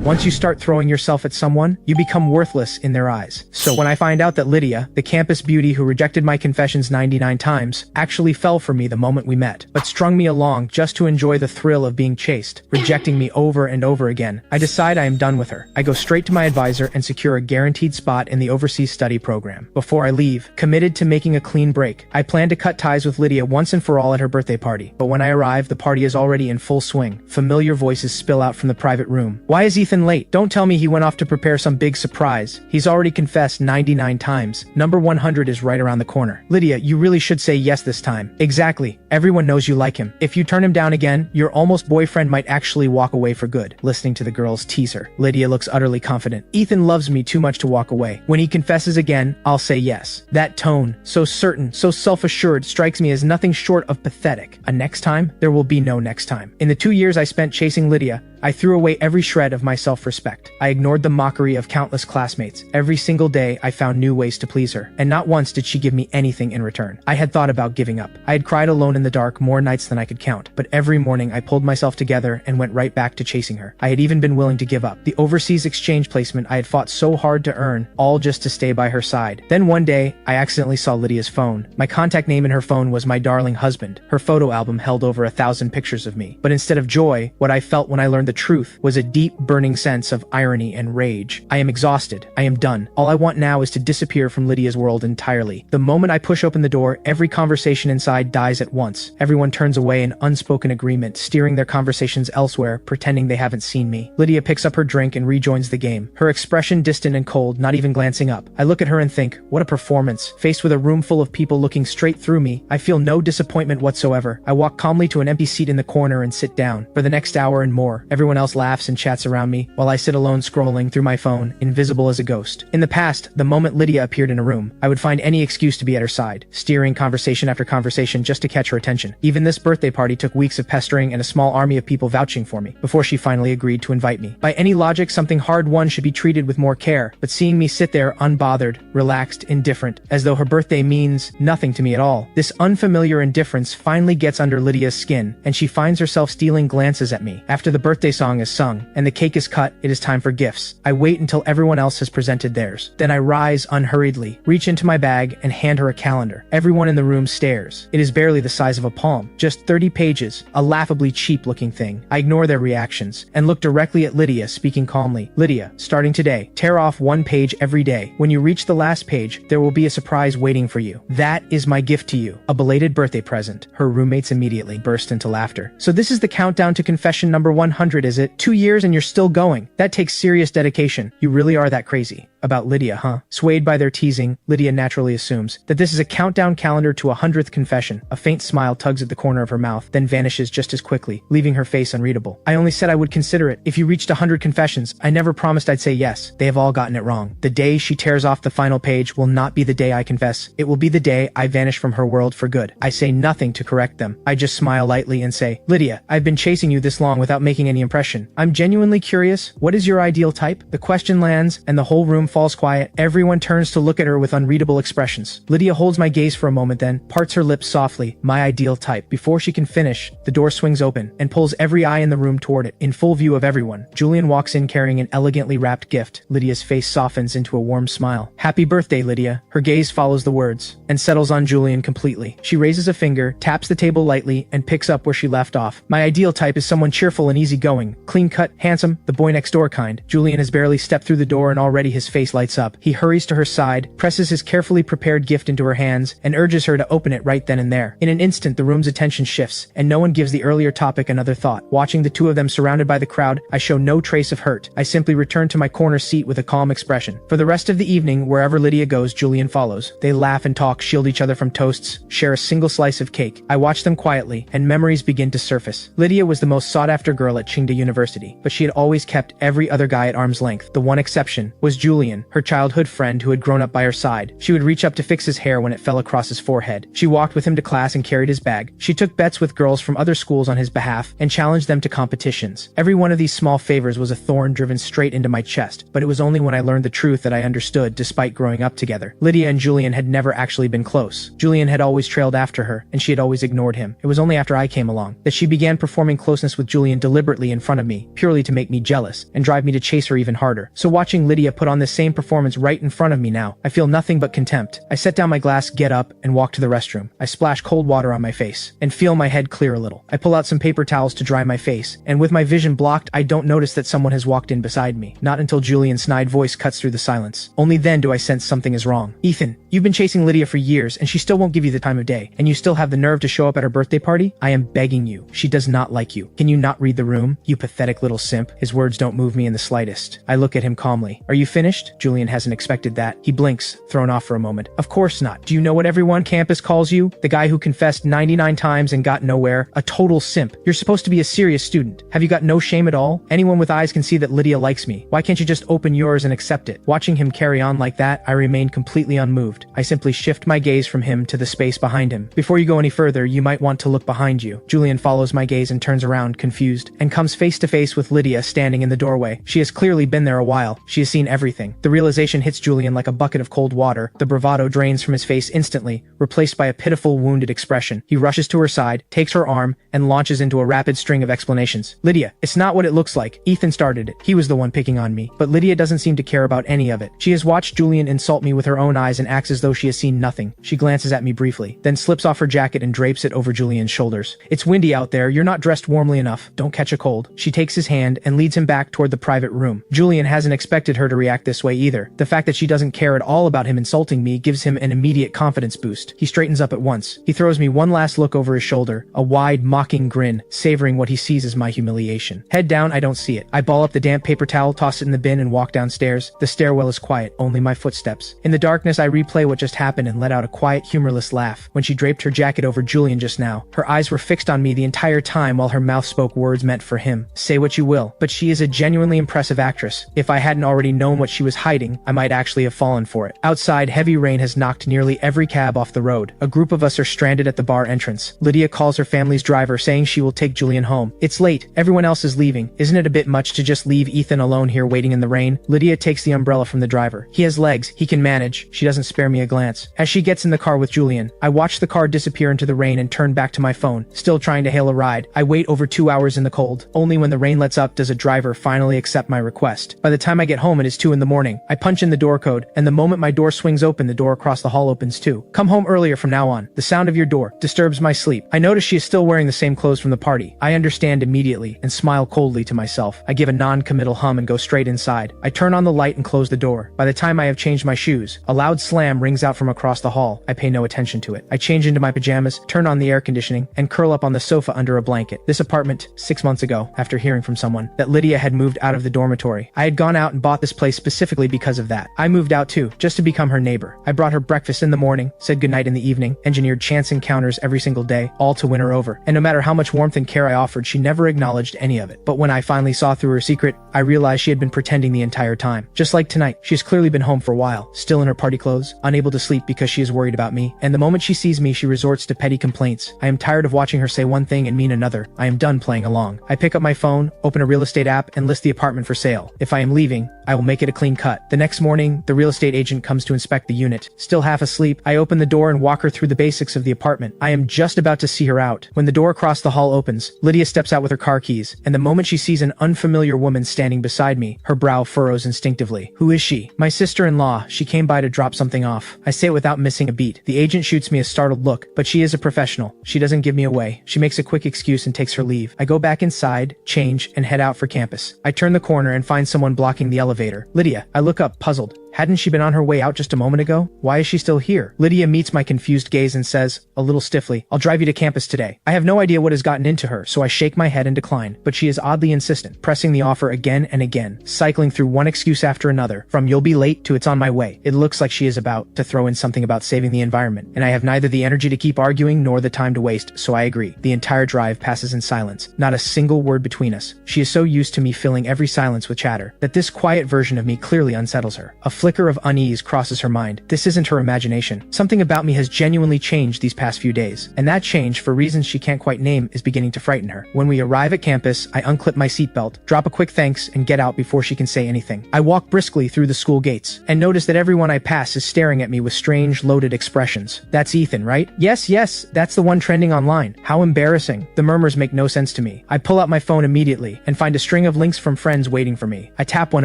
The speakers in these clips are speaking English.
Once you start throwing yourself at someone, you become worthless in their eyes. So when I find out that Lydia, the campus beauty who rejected my confessions 99 times, actually fell for me the moment we met, but strung me along just to enjoy the thrill of being chased, rejecting me over and over again, I decide I am done with her. I go straight to my advisor and secure a guaranteed spot in the overseas study program. Before I leave, committed to making a clean break, I plan to cut ties with Lydia once and for all at her birthday party. But when I arrive, the party is already in full swing. Familiar voices spill out from the private room. Why is Ethan late? Don't tell me he went off to prepare some big surprise. He's already confessed 99 times. Number 100 is right around the corner. Lydia, you really should say yes this time. Exactly. Everyone knows you like him. If you turn him down again, your almost boyfriend might actually walk away for good. Listening to the girls tease her, Lydia looks utterly confident. Ethan loves me too much to walk away. When he confesses again, I'll say yes. That tone, so certain, so self-assured, strikes me as nothing short of pathetic. A next time? There will be no next time. In the 2 years I spent chasing Lydia, I threw away every shred of my self-respect. I ignored the mockery of countless classmates. Every single day, I found new ways to please her, and not once did she give me anything in return. I had thought about giving up. I had cried alone in the dark more nights than I could count, but every morning I pulled myself together and went right back to chasing her. I had even been willing to give up the overseas exchange placement I had fought so hard to earn, all just to stay by her side. Then one day, I accidentally saw Lydia's phone. My contact name in her phone was my darling husband. Her photo album held over 1,000 pictures of me. But instead of joy, what I felt when I learned the truth was a deep, burning sense of irony and rage. I am exhausted. I am done. All I want now is to disappear from Lydia's world entirely. The moment I push open the door, every conversation inside dies at once. Everyone turns away in unspoken agreement, steering their conversations elsewhere, pretending they haven't seen me. Lydia picks up her drink and rejoins the game, her expression distant and cold, not even glancing up. I look at her and think, what a performance. Faced with a room full of people looking straight through me, I feel no disappointment whatsoever. I walk calmly to an empty seat in the corner and sit down. For the next hour and more, everyone else laughs and chats around me, while I sit alone scrolling through my phone, invisible as a ghost. In the past, the moment Lydia appeared in a room, I would find any excuse to be at her side, steering conversation after conversation just to catch her attention. Even this birthday party took weeks of pestering and a small army of people vouching for me, before she finally agreed to invite me. By any logic, something hard-won should be treated with more care, but seeing me sit there unbothered, relaxed, indifferent, as though her birthday means nothing to me at all, this unfamiliar indifference finally gets under Lydia's skin, and she finds herself stealing glances at me. After the birthday song is sung, and the cake is cut, it is time for gifts. I wait until everyone else has presented theirs. Then I rise unhurriedly, reach into my bag, and hand her a calendar. Everyone in the room stares. It is barely the size of a palm, just 30 pages, a laughably cheap-looking thing. I ignore their reactions, and look directly at Lydia, speaking calmly. Lydia, starting today, tear off one page every day. When you reach the last page, there will be a surprise waiting for you. That is my gift to you, a belated birthday present. Her roommates immediately burst into laughter. So this is the countdown to confession number 100, is it? 2 years and you're still going. That takes serious dedication. You really are that crazy. About Lydia, huh? Swayed by their teasing, Lydia naturally assumes that this is a countdown calendar to a 100th confession. A faint smile tugs at the corner of her mouth, then vanishes just as quickly, leaving her face unreadable. I only said I would consider it. If you reached 100 confessions, I never promised I'd say yes. They have all gotten it wrong. The day she tears off the final page will not be the day I confess. It will be the day I vanish from her world for good. I say nothing to correct them. I just smile lightly and say, Lydia, I've been chasing you this long without making any impression. I'm genuinely curious. What is your ideal type? The question lands, and the whole room falls quiet. Everyone turns to look at her with unreadable expressions. Lydia holds my gaze for a moment, then parts her lips softly. My ideal type. Before she can finish, the door swings open and pulls every eye in the room toward it, in full view of everyone. Julian walks in carrying an elegantly wrapped gift. Lydia's face softens into a warm smile. Happy birthday, Lydia. Her gaze follows the words and settles on Julian completely. She raises a finger, taps the table lightly, and picks up where she left off. My ideal type is someone cheerful and easygoing, clean-cut, handsome, the boy next door kind. Julian has barely stepped through the door and already his face lights up. He hurries to her side, presses his carefully prepared gift into her hands, and urges her to open it right then and there. In an instant, the room's attention shifts, and no one gives the earlier topic another thought. Watching the two of them surrounded by the crowd, I show no trace of hurt. I simply return to my corner seat with a calm expression. For the rest of the evening, wherever Lydia goes, Julian follows. They laugh and talk, shield each other from toasts, share a single slice of cake. I watch them quietly, and memories begin to surface. Lydia was the most sought-after girl at Tsinghua University, but she had always kept every other guy at arm's length. The one exception was Julian. Julian, her childhood friend who had grown up by her side. She would reach up to fix his hair when it fell across his forehead. She walked with him to class and carried his bag. She took bets with girls from other schools on his behalf and challenged them to competitions. Every one of these small favors was a thorn driven straight into my chest, but it was only when I learned the truth that I understood despite growing up together. Lydia and Julian had never actually been close. Julian had always trailed after her, and she had always ignored him. It was only after I came along that she began performing closeness with Julian deliberately in front of me, purely to make me jealous and drive me to chase her even harder. So watching Lydia put on the same performance right in front of me now, I feel nothing but contempt. I set down my glass, get up, and walk to the restroom. I splash cold water on my face and feel my head clear a little. I pull out some paper towels to dry my face, and with my vision blocked, I don't notice that someone has walked in beside me. Not until Julian's snide voice cuts through the silence. Only then do I sense something is wrong. Ethan, you've been chasing Lydia for years, and she still won't give you the time of day, and you still have the nerve to show up at her birthday party? I am begging you. She does not like you. Can you not read the room? You pathetic little simp. His words don't move me in the slightest. I look at him calmly. Are you finished? Julian hasn't expected that. He blinks, thrown off for a moment. Of course not. Do you know what everyone campus calls you? The guy who confessed 99 times and got nowhere? A total simp. You're supposed to be a serious student. Have you got no shame at all? Anyone with eyes can see that Lydia likes me. Why can't you just open yours and accept it? Watching him carry on like that, I remain completely unmoved. I simply shift my gaze from him to the space behind him. Before you go any further, you might want to look behind you. Julian follows my gaze and turns around, confused, and comes face to face with Lydia standing in the doorway. She has clearly been there a while. She has seen everything. The realization hits Julian like a bucket of cold water. The bravado drains from his face instantly, replaced by a pitiful, wounded expression. He rushes to her side, takes her arm, and launches into a rapid string of explanations. Lydia, it's not what it looks like. Ethan started it. He was the one picking on me. But Lydia doesn't seem to care about any of it. She has watched Julian insult me with her own eyes and acts as though she has seen nothing. She glances at me briefly, then slips off her jacket and drapes it over Julian's shoulders. It's windy out there. You're not dressed warmly enough. Don't catch a cold. She takes his hand and leads him back toward the private room. Julian hasn't expected her to react this way either. The fact that she doesn't care at all about him insulting me gives him an immediate confidence boost. He straightens up at once. He throws me one last look over his shoulder, a wide, mocking grin, savoring what he sees as my humiliation. Head down, I don't see it. I ball up the damp paper towel, toss it in the bin, and walk downstairs. The stairwell is quiet, only my footsteps. In the darkness, I replay what just happened and let out a quiet, humorless laugh. When she draped her jacket over Julian just now, her eyes were fixed on me the entire time while her mouth spoke words meant for him. Say what you will, but she is a genuinely impressive actress. If I hadn't already known what she was hiding, I might actually have fallen for it. Outside, heavy rain has knocked nearly every cab off the road. A group of us are stranded at the bar entrance. Lydia calls her family's driver, saying she will take Julian home. It's late. Everyone else is leaving. Isn't it a bit much to just leave Ethan alone here waiting in the rain? Lydia takes the umbrella from the driver. He has legs. He can manage. She doesn't spare me a glance. As she gets in the car with Julian, I watch the car disappear into the rain and turn back to my phone, still trying to hail a ride. I wait over 2 hours in the cold. Only when the rain lets up does a driver finally accept my request. By the time I get home, it is 2 in the morning. I punch in the door code, and the moment my door swings open, the door across the hall opens too. Come home earlier from now on. The sound of your door disturbs my sleep. I notice she is still wearing the same clothes from the party. I understand immediately and smile coldly to myself. I give a non-committal hum and go straight inside. I turn on the light and close the door. By the time I have changed my shoes, a loud slam rings out from across the hall. I pay no attention to it. I change into my pajamas, turn on the air conditioning, and curl up on the sofa under a blanket. This apartment, 6 months ago, after hearing from someone that Lydia had moved out of the dormitory. I had gone out and bought this place specifically because of that. I moved out too, just to become her neighbor. I brought her breakfast in the morning, said goodnight in the evening, engineered chance encounters every single day, all to win her over. And no matter how much warmth and care I offered, she never acknowledged any of it. But when I finally saw through her secret, I realized she had been pretending the entire time. Just like tonight, she's clearly been home for a while, still in her party clothes, unable to sleep because she is worried about me, and the moment she sees me, she resorts to petty complaints. I am tired of watching her say one thing and mean another. I am done playing along. I pick up my phone, open a real estate app, and list the apartment for sale. If I am leaving, I will make it a clean cut. The next morning, the real estate agent comes to inspect the unit. Still half asleep, I open the door and walk her through the basics of the apartment. I am just about to see her out. When the door across the hall opens, Lydia steps out with her car keys, and the moment she sees an unfamiliar woman standing beside me, her brow furrows instinctively. Who is she? My sister-in-law. She came by to drop something off. I say it without missing a beat. The agent shoots me a startled look, but she is a professional. She doesn't give me away. She makes a quick excuse and takes her leave. I go back inside, change, and head out for campus. I turn the corner and find someone blocking the elevator. Lydia. I look up, puzzled. Hadn't she been on her way out just a moment ago? Why is she still here? Lydia meets my confused gaze and says, a little stiffly, I'll drive you to campus today. I have no idea what has gotten into her, so I shake my head and decline, but she is oddly insistent, pressing the offer again and again, cycling through one excuse after another, from you'll be late to it's on my way. It looks like she is about to throw in something about saving the environment, and I have neither the energy to keep arguing nor the time to waste, so I agree. The entire drive passes in silence, not a single word between us. She is so used to me filling every silence with chatter, that this quiet version of me clearly unsettles her. A flicker of unease crosses her mind. This isn't her imagination. Something about me has genuinely changed these past few days, and that change, for reasons she can't quite name, is beginning to frighten her. When we arrive at campus, I unclip my seatbelt, drop a quick thanks, and get out before she can say anything. I walk briskly through the school gates, and notice that everyone I pass is staring at me with strange, loaded expressions. That's Ethan, right? Yes, that's the one trending online. How embarrassing. The murmurs make no sense to me. I pull out my phone immediately, and find a string of links from friends waiting for me. I tap one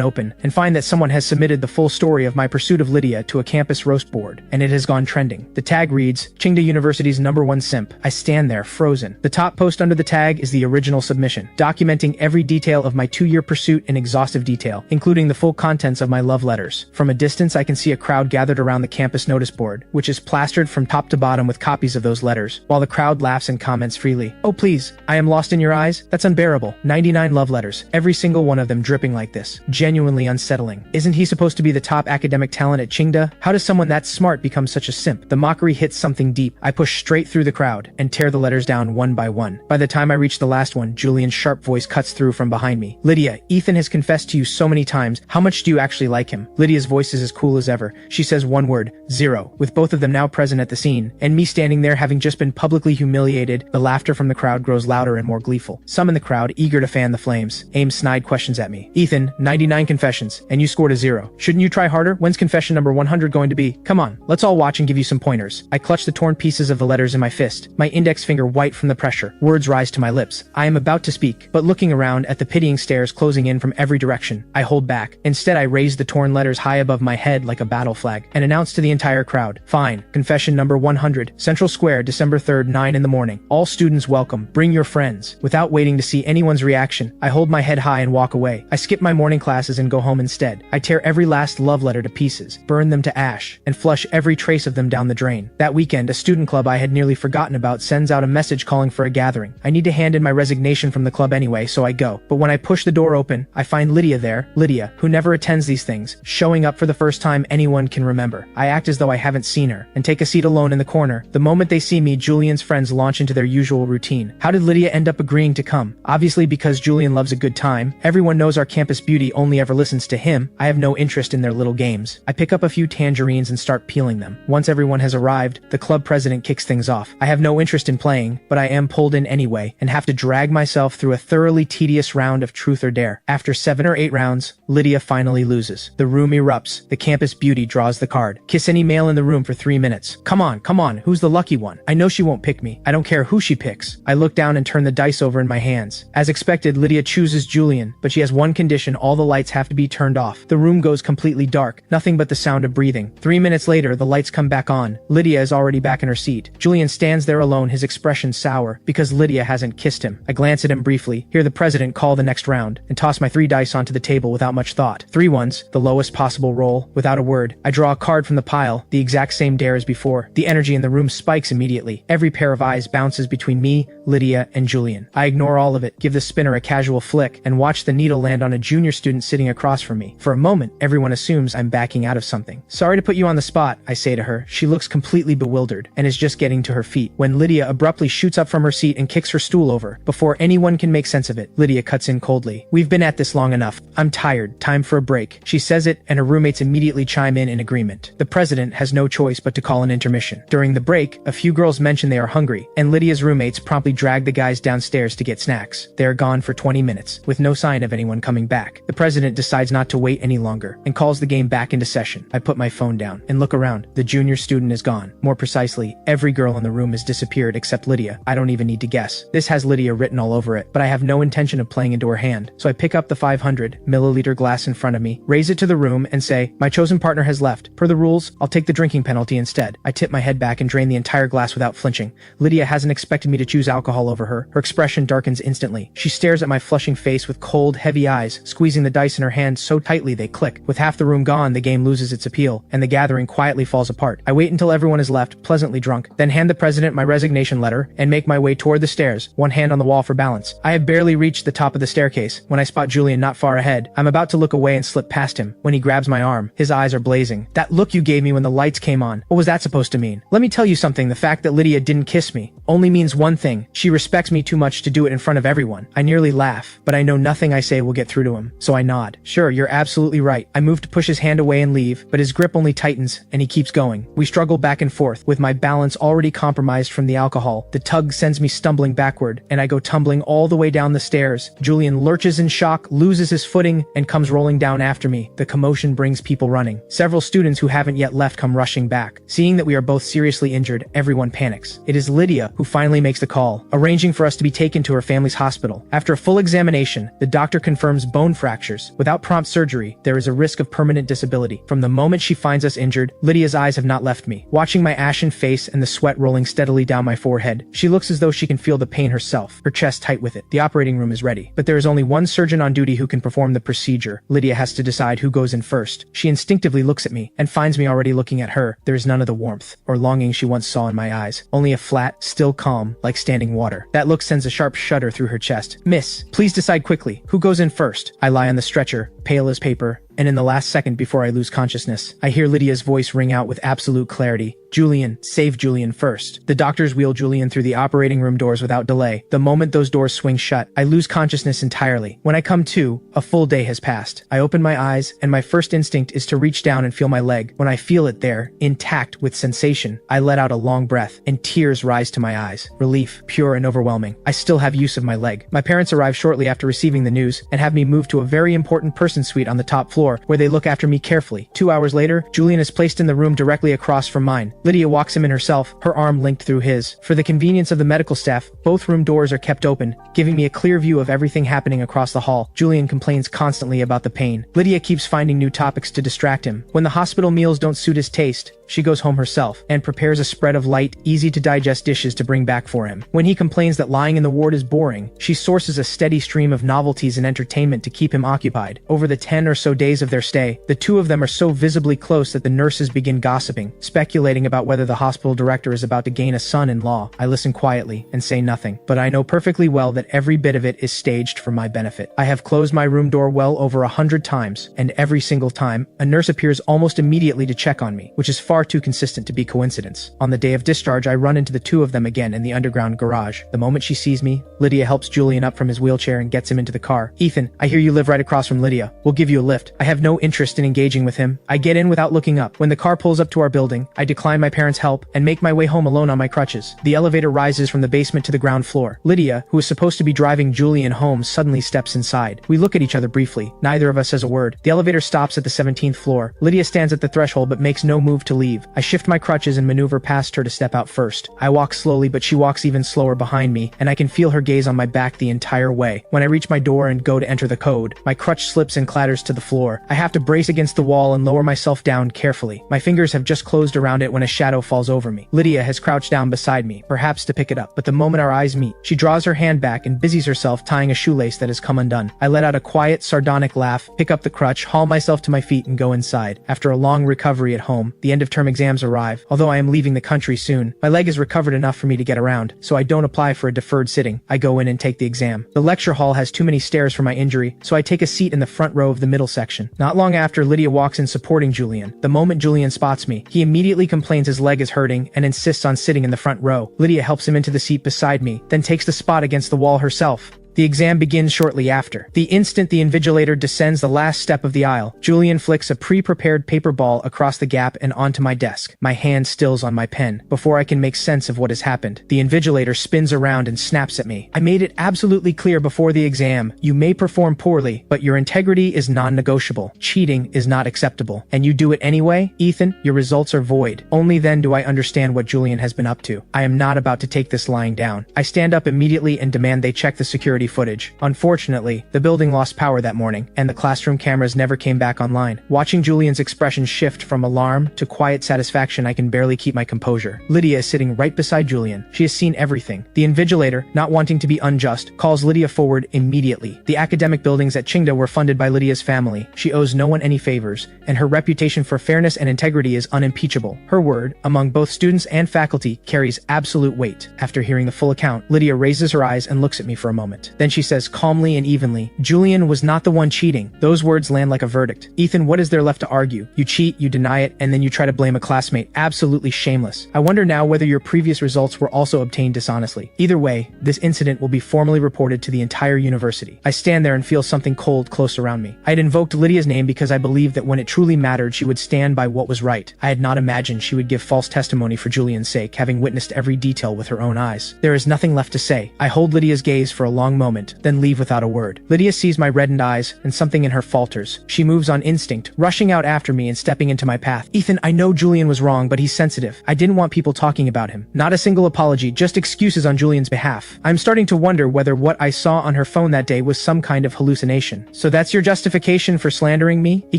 open, and find that someone has submitted the full story of my pursuit of Lydia to a campus roast board, and it has gone trending. The tag reads, Tsinghua University's #1 simp. I stand there, frozen. The top post under the tag is the original submission, documenting every detail of my 2-year pursuit in exhaustive detail, including the full contents of my love letters. From a distance, I can see a crowd gathered around the campus notice board, which is plastered from top to bottom with copies of those letters, while the crowd laughs and comments freely. Oh please, I am lost in your eyes? That's unbearable. 99 love letters, every single one of them dripping like this. Genuinely unsettling. Isn't he supposed to be the top academic talent at Tsinghua? How does someone that smart become such a simp? The mockery hits something deep. I push straight through the crowd, and tear the letters down one by one. By the time I reach the last one, Julian's sharp voice cuts through from behind me. Lydia, Ethan has confessed to you so many times. How much do you actually like him? Lydia's voice is as cool as ever. She says one word, 0. With both of them now present at the scene, and me standing there having just been publicly humiliated, the laughter from the crowd grows louder and more gleeful. Some in the crowd, eager to fan the flames, aim snide questions at me. Ethan, 99 confessions, and you scored a 0. Shouldn't you try harder? When's confession number 100 going to be? Come on, let's all watch and give you some pointers. I clutch the torn pieces of the letters in my fist, my index finger white from the pressure. Words rise to my lips. I am about to speak, but looking around at the pitying stares closing in from every direction, I hold back. Instead, I raise the torn letters high above my head like a battle flag, and announce to the entire crowd, fine, confession number 100, Central Square, December 3rd, 9 in the morning. All students welcome. Bring your friends. Without waiting to see anyone's reaction, I hold my head high and walk away. I skip my morning classes and go home instead. I tear every last love letter to pieces, burn them to ash, and flush every trace of them down the drain. That weekend, a student club I had nearly forgotten about sends out a message calling for a gathering. I need to hand in my resignation from the club anyway, so I go. But when I push the door open, I find Lydia there. Lydia, who never attends these things, showing up for the first time anyone can remember. I act as though I haven't seen her, and take a seat alone in the corner. The moment they see me, Julian's friends launch into their usual routine. How did Lydia end up agreeing to come? Obviously because Julian loves a good time. Everyone knows our campus beauty only ever listens to him. I have no interest in their little games. I pick up a few tangerines and start peeling them. Once everyone has arrived, the club president kicks things off. I have no interest in playing, but I am pulled in anyway, and have to drag myself through a thoroughly tedious round of truth or dare. After 7 or 8 rounds, Lydia finally loses. The room erupts. The campus beauty draws the card. Kiss any male in the room for 3 minutes. Come on, who's the lucky one? I know she won't pick me. I don't care who she picks. I look down and turn the dice over in my hands. As expected, Lydia chooses Julian, but she has one condition: all the lights have to be turned off. The room goes completely dark, nothing but the sound of breathing. 3 minutes later, the lights come back on. Lydia is already back in her seat. Julian stands there alone, his expression sour, because Lydia hasn't kissed him. I glance at him briefly, hear the president call the next round, and toss my 3 dice onto the table without much thought. 3 ones, the lowest possible roll. Without a word, I draw a card from the pile, the exact same dare as before. The energy in the room spikes immediately. Every pair of eyes bounces between me, Lydia, and Julian. I ignore all of it, give the spinner a casual flick, and watch the needle land on a junior student sitting across from me. For a moment, everyone assumes I'm backing out of something. Sorry to put you on the spot, I say to her. She looks completely bewildered, and is just getting to her feet, when Lydia abruptly shoots up from her seat and kicks her stool over. Before anyone can make sense of it, Lydia cuts in coldly. We've been at this long enough. I'm tired. Time for a break. She says it, and her roommates immediately chime in agreement. The president has no choice but to call an intermission. During the break, a few girls mention they are hungry, and Lydia's roommates promptly drag the guys downstairs to get snacks. They are gone for 20 minutes, with no sign of anyone coming back. The president decides not to wait any longer, and calls the game back into session. I put my phone down, and look around. The junior student is gone. More precisely, every girl in the room has disappeared except Lydia. I don't even need to guess. This has Lydia written all over it, but I have no intention of playing into her hand. So I pick up the 500 milliliter glass in front of me, raise it to the room, and say, my chosen partner has left. Per the rules, I'll take the drinking penalty instead. I tip my head back and drain the entire glass without flinching. Lydia hasn't expected me to choose alcohol over her. Her expression darkens instantly. She stares at my flushing face with cold, heavy eyes, squeezing the dice in her hand so tightly they click. With half the room gone, the game loses its appeal, and the gathering quietly falls apart. I wait until everyone is left, pleasantly drunk, then hand the president my resignation letter, and make my way toward the stairs, one hand on the wall for balance. I have barely reached the top of the staircase when I spot Julian not far ahead. I'm about to look away and slip past him, when he grabs my arm. His eyes are blazing. That look you gave me when the lights came on, what was that supposed to mean? Let me tell you something, the fact that Lydia didn't kiss me only means one thing. She respects me too much to do it in front of everyone. I nearly laugh, but I know nothing I say will get through to him, so I nod. Sure, you're absolutely right. I move to push his hand away and leave, but his grip only tightens, and he keeps going. We struggle back and forth, with my balance already compromised from the alcohol. The tug sends me stumbling backward, and I go tumbling all the way down the stairs. Julian lurches in shock, loses his footing, and comes rolling down after me. The commotion brings people running. Several students who haven't yet left come rushing back. Seeing that we are both seriously injured, everyone panics. It is Lydia who finally makes the call, arranging for us to be taken to her family's hospital. After a full examination, the doctor confirms bone fractures. Without prompt surgery, there is a risk of permanent disability. From the moment she finds us injured, Lydia's eyes have not left me. Watching my ashen face and the sweat rolling steadily down my forehead, she looks as though she can feel the pain herself, her chest tight with it. The operating room is ready, but there is only one surgeon on duty who can perform the procedure. Lydia has to decide who goes in first. She instinctively looks at me and finds me already looking at her. There is none of the warmth or longing she once saw in my eyes, only a flat, still calm, like standing water. That look sends a sharp shudder through her chest. Miss, please decide quickly. Who goes in first? I lie on the stretcher, pale as paper, and in the last second before I lose consciousness, I hear Lydia's voice ring out with absolute clarity. Julian, save Julian first. The doctors wheel Julian through the operating room doors without delay. The moment those doors swing shut, I lose consciousness entirely. When I come to, a full day has passed. I open my eyes, and my first instinct is to reach down and feel my leg. When I feel it there, intact with sensation, I let out a long breath, and tears rise to my eyes. Relief, pure and overwhelming. I still have use of my leg. My parents arrive shortly after receiving the news, and have me moved to a very important person suite on the top floor, where they look after me carefully. 2 hours later, Julian is placed in the room directly across from mine. Lydia walks him in herself, her arm linked through his. For the convenience of the medical staff, both room doors are kept open, giving me a clear view of everything happening across the hall. Julian complains constantly about the pain. Lydia keeps finding new topics to distract him. When the hospital meals don't suit his taste, she goes home herself and prepares a spread of light, easy-to-digest dishes to bring back for him. When he complains that lying in the ward is boring, she sources a steady stream of novelties and entertainment to keep him occupied. Over the 10 or so days of their stay, the two of them are so visibly close that the nurses begin gossiping, speculating about whether the hospital director is about to gain a son-in-law. I listen quietly and say nothing, but I know perfectly well that every bit of it is staged for my benefit. I have closed my room door well over 100 times, and every single time, a nurse appears almost immediately to check on me, which is far too consistent to be coincidence. On the day of discharge, I run into the two of them again in the underground garage. The moment she sees me, Lydia helps Julian up from his wheelchair and gets him into the car. Ethan, I hear you live right across from Lydia. We'll give you a lift. I have no interest in engaging with him. I get in without looking up. When the car pulls up to our building, I decline my parents' help and make my way home alone on my crutches. The elevator rises from the basement to the ground floor. Lydia, who is supposed to be driving Julian home, suddenly steps inside. We look at each other briefly. Neither of us says a word. The elevator stops at the 17th floor. Lydia stands at the threshold but makes no move to leave. I shift my crutches and maneuver past her to step out first. I walk slowly, but she walks even slower behind me, and I can feel her gaze on my back the entire way. When I reach my door and go to enter the code, my crutch slips and clatters to the floor. I have to brace against the wall and lower myself down carefully. My fingers have just closed around it when a shadow falls over me. Lydia has crouched down beside me, perhaps to pick it up, but the moment our eyes meet, she draws her hand back and busies herself tying a shoelace that has come undone. I let out a quiet, sardonic laugh, pick up the crutch, haul myself to my feet, and go inside. After a long recovery at home, the end-of-term exams arrive. Although I am leaving the country soon, my leg is recovered enough for me to get around, so I don't apply for a deferred sitting. I go in and take the exam. The lecture hall has too many stairs for my injury, so I take a seat in the front row of the middle section. Not long after, Lydia walks in supporting Julian. The moment Julian spots me, he immediately complains his leg is hurting and insists on sitting in the front row. Lydia helps him into the seat beside me, then takes the spot against the wall herself. The exam begins shortly after. The instant the invigilator descends the last step of the aisle, Julian flicks a pre-prepared paper ball across the gap and onto my desk. My hand stills on my pen. Before I can make sense of what has happened, the invigilator spins around and snaps at me. I made it absolutely clear before the exam, you may perform poorly, but your integrity is non-negotiable. Cheating is not acceptable. And you do it anyway? Ethan, your results are void. Only then do I understand what Julian has been up to. I am not about to take this lying down. I stand up immediately and demand they check the security footage. Unfortunately, the building lost power that morning, and the classroom cameras never came back online. Watching Julian's expression shift from alarm to quiet satisfaction, I can barely keep my composure. Lydia is sitting right beside Julian. She has seen everything. The invigilator, not wanting to be unjust, calls Lydia forward immediately. The academic buildings at Qingda were funded by Lydia's family. She owes no one any favors, and her reputation for fairness and integrity is unimpeachable. Her word, among both students and faculty, carries absolute weight. After hearing the full account, Lydia raises her eyes and looks at me for a moment. Then she says calmly and evenly, Julian was not the one cheating. Those words land like a verdict. Ethan, what is there left to argue? You cheat, you deny it, and then you try to blame a classmate. Absolutely shameless. I wonder now whether your previous results were also obtained dishonestly. Either way, this incident will be formally reported to the entire university. I stand there and feel something cold close around me. I had invoked Lydia's name because I believed that when it truly mattered, she would stand by what was right. I had not imagined she would give false testimony for Julian's sake, having witnessed every detail with her own eyes. There is nothing left to say. I hold Lydia's gaze for a long moment, then leave without a word. Lydia sees my reddened eyes, and something in her falters. She moves on instinct, rushing out after me and stepping into my path. Ethan, I know Julian was wrong, but he's sensitive. I didn't want people talking about him. Not a single apology, just excuses on Julian's behalf. I'm starting to wonder whether what I saw on her phone that day was some kind of hallucination. So that's your justification for slandering me? He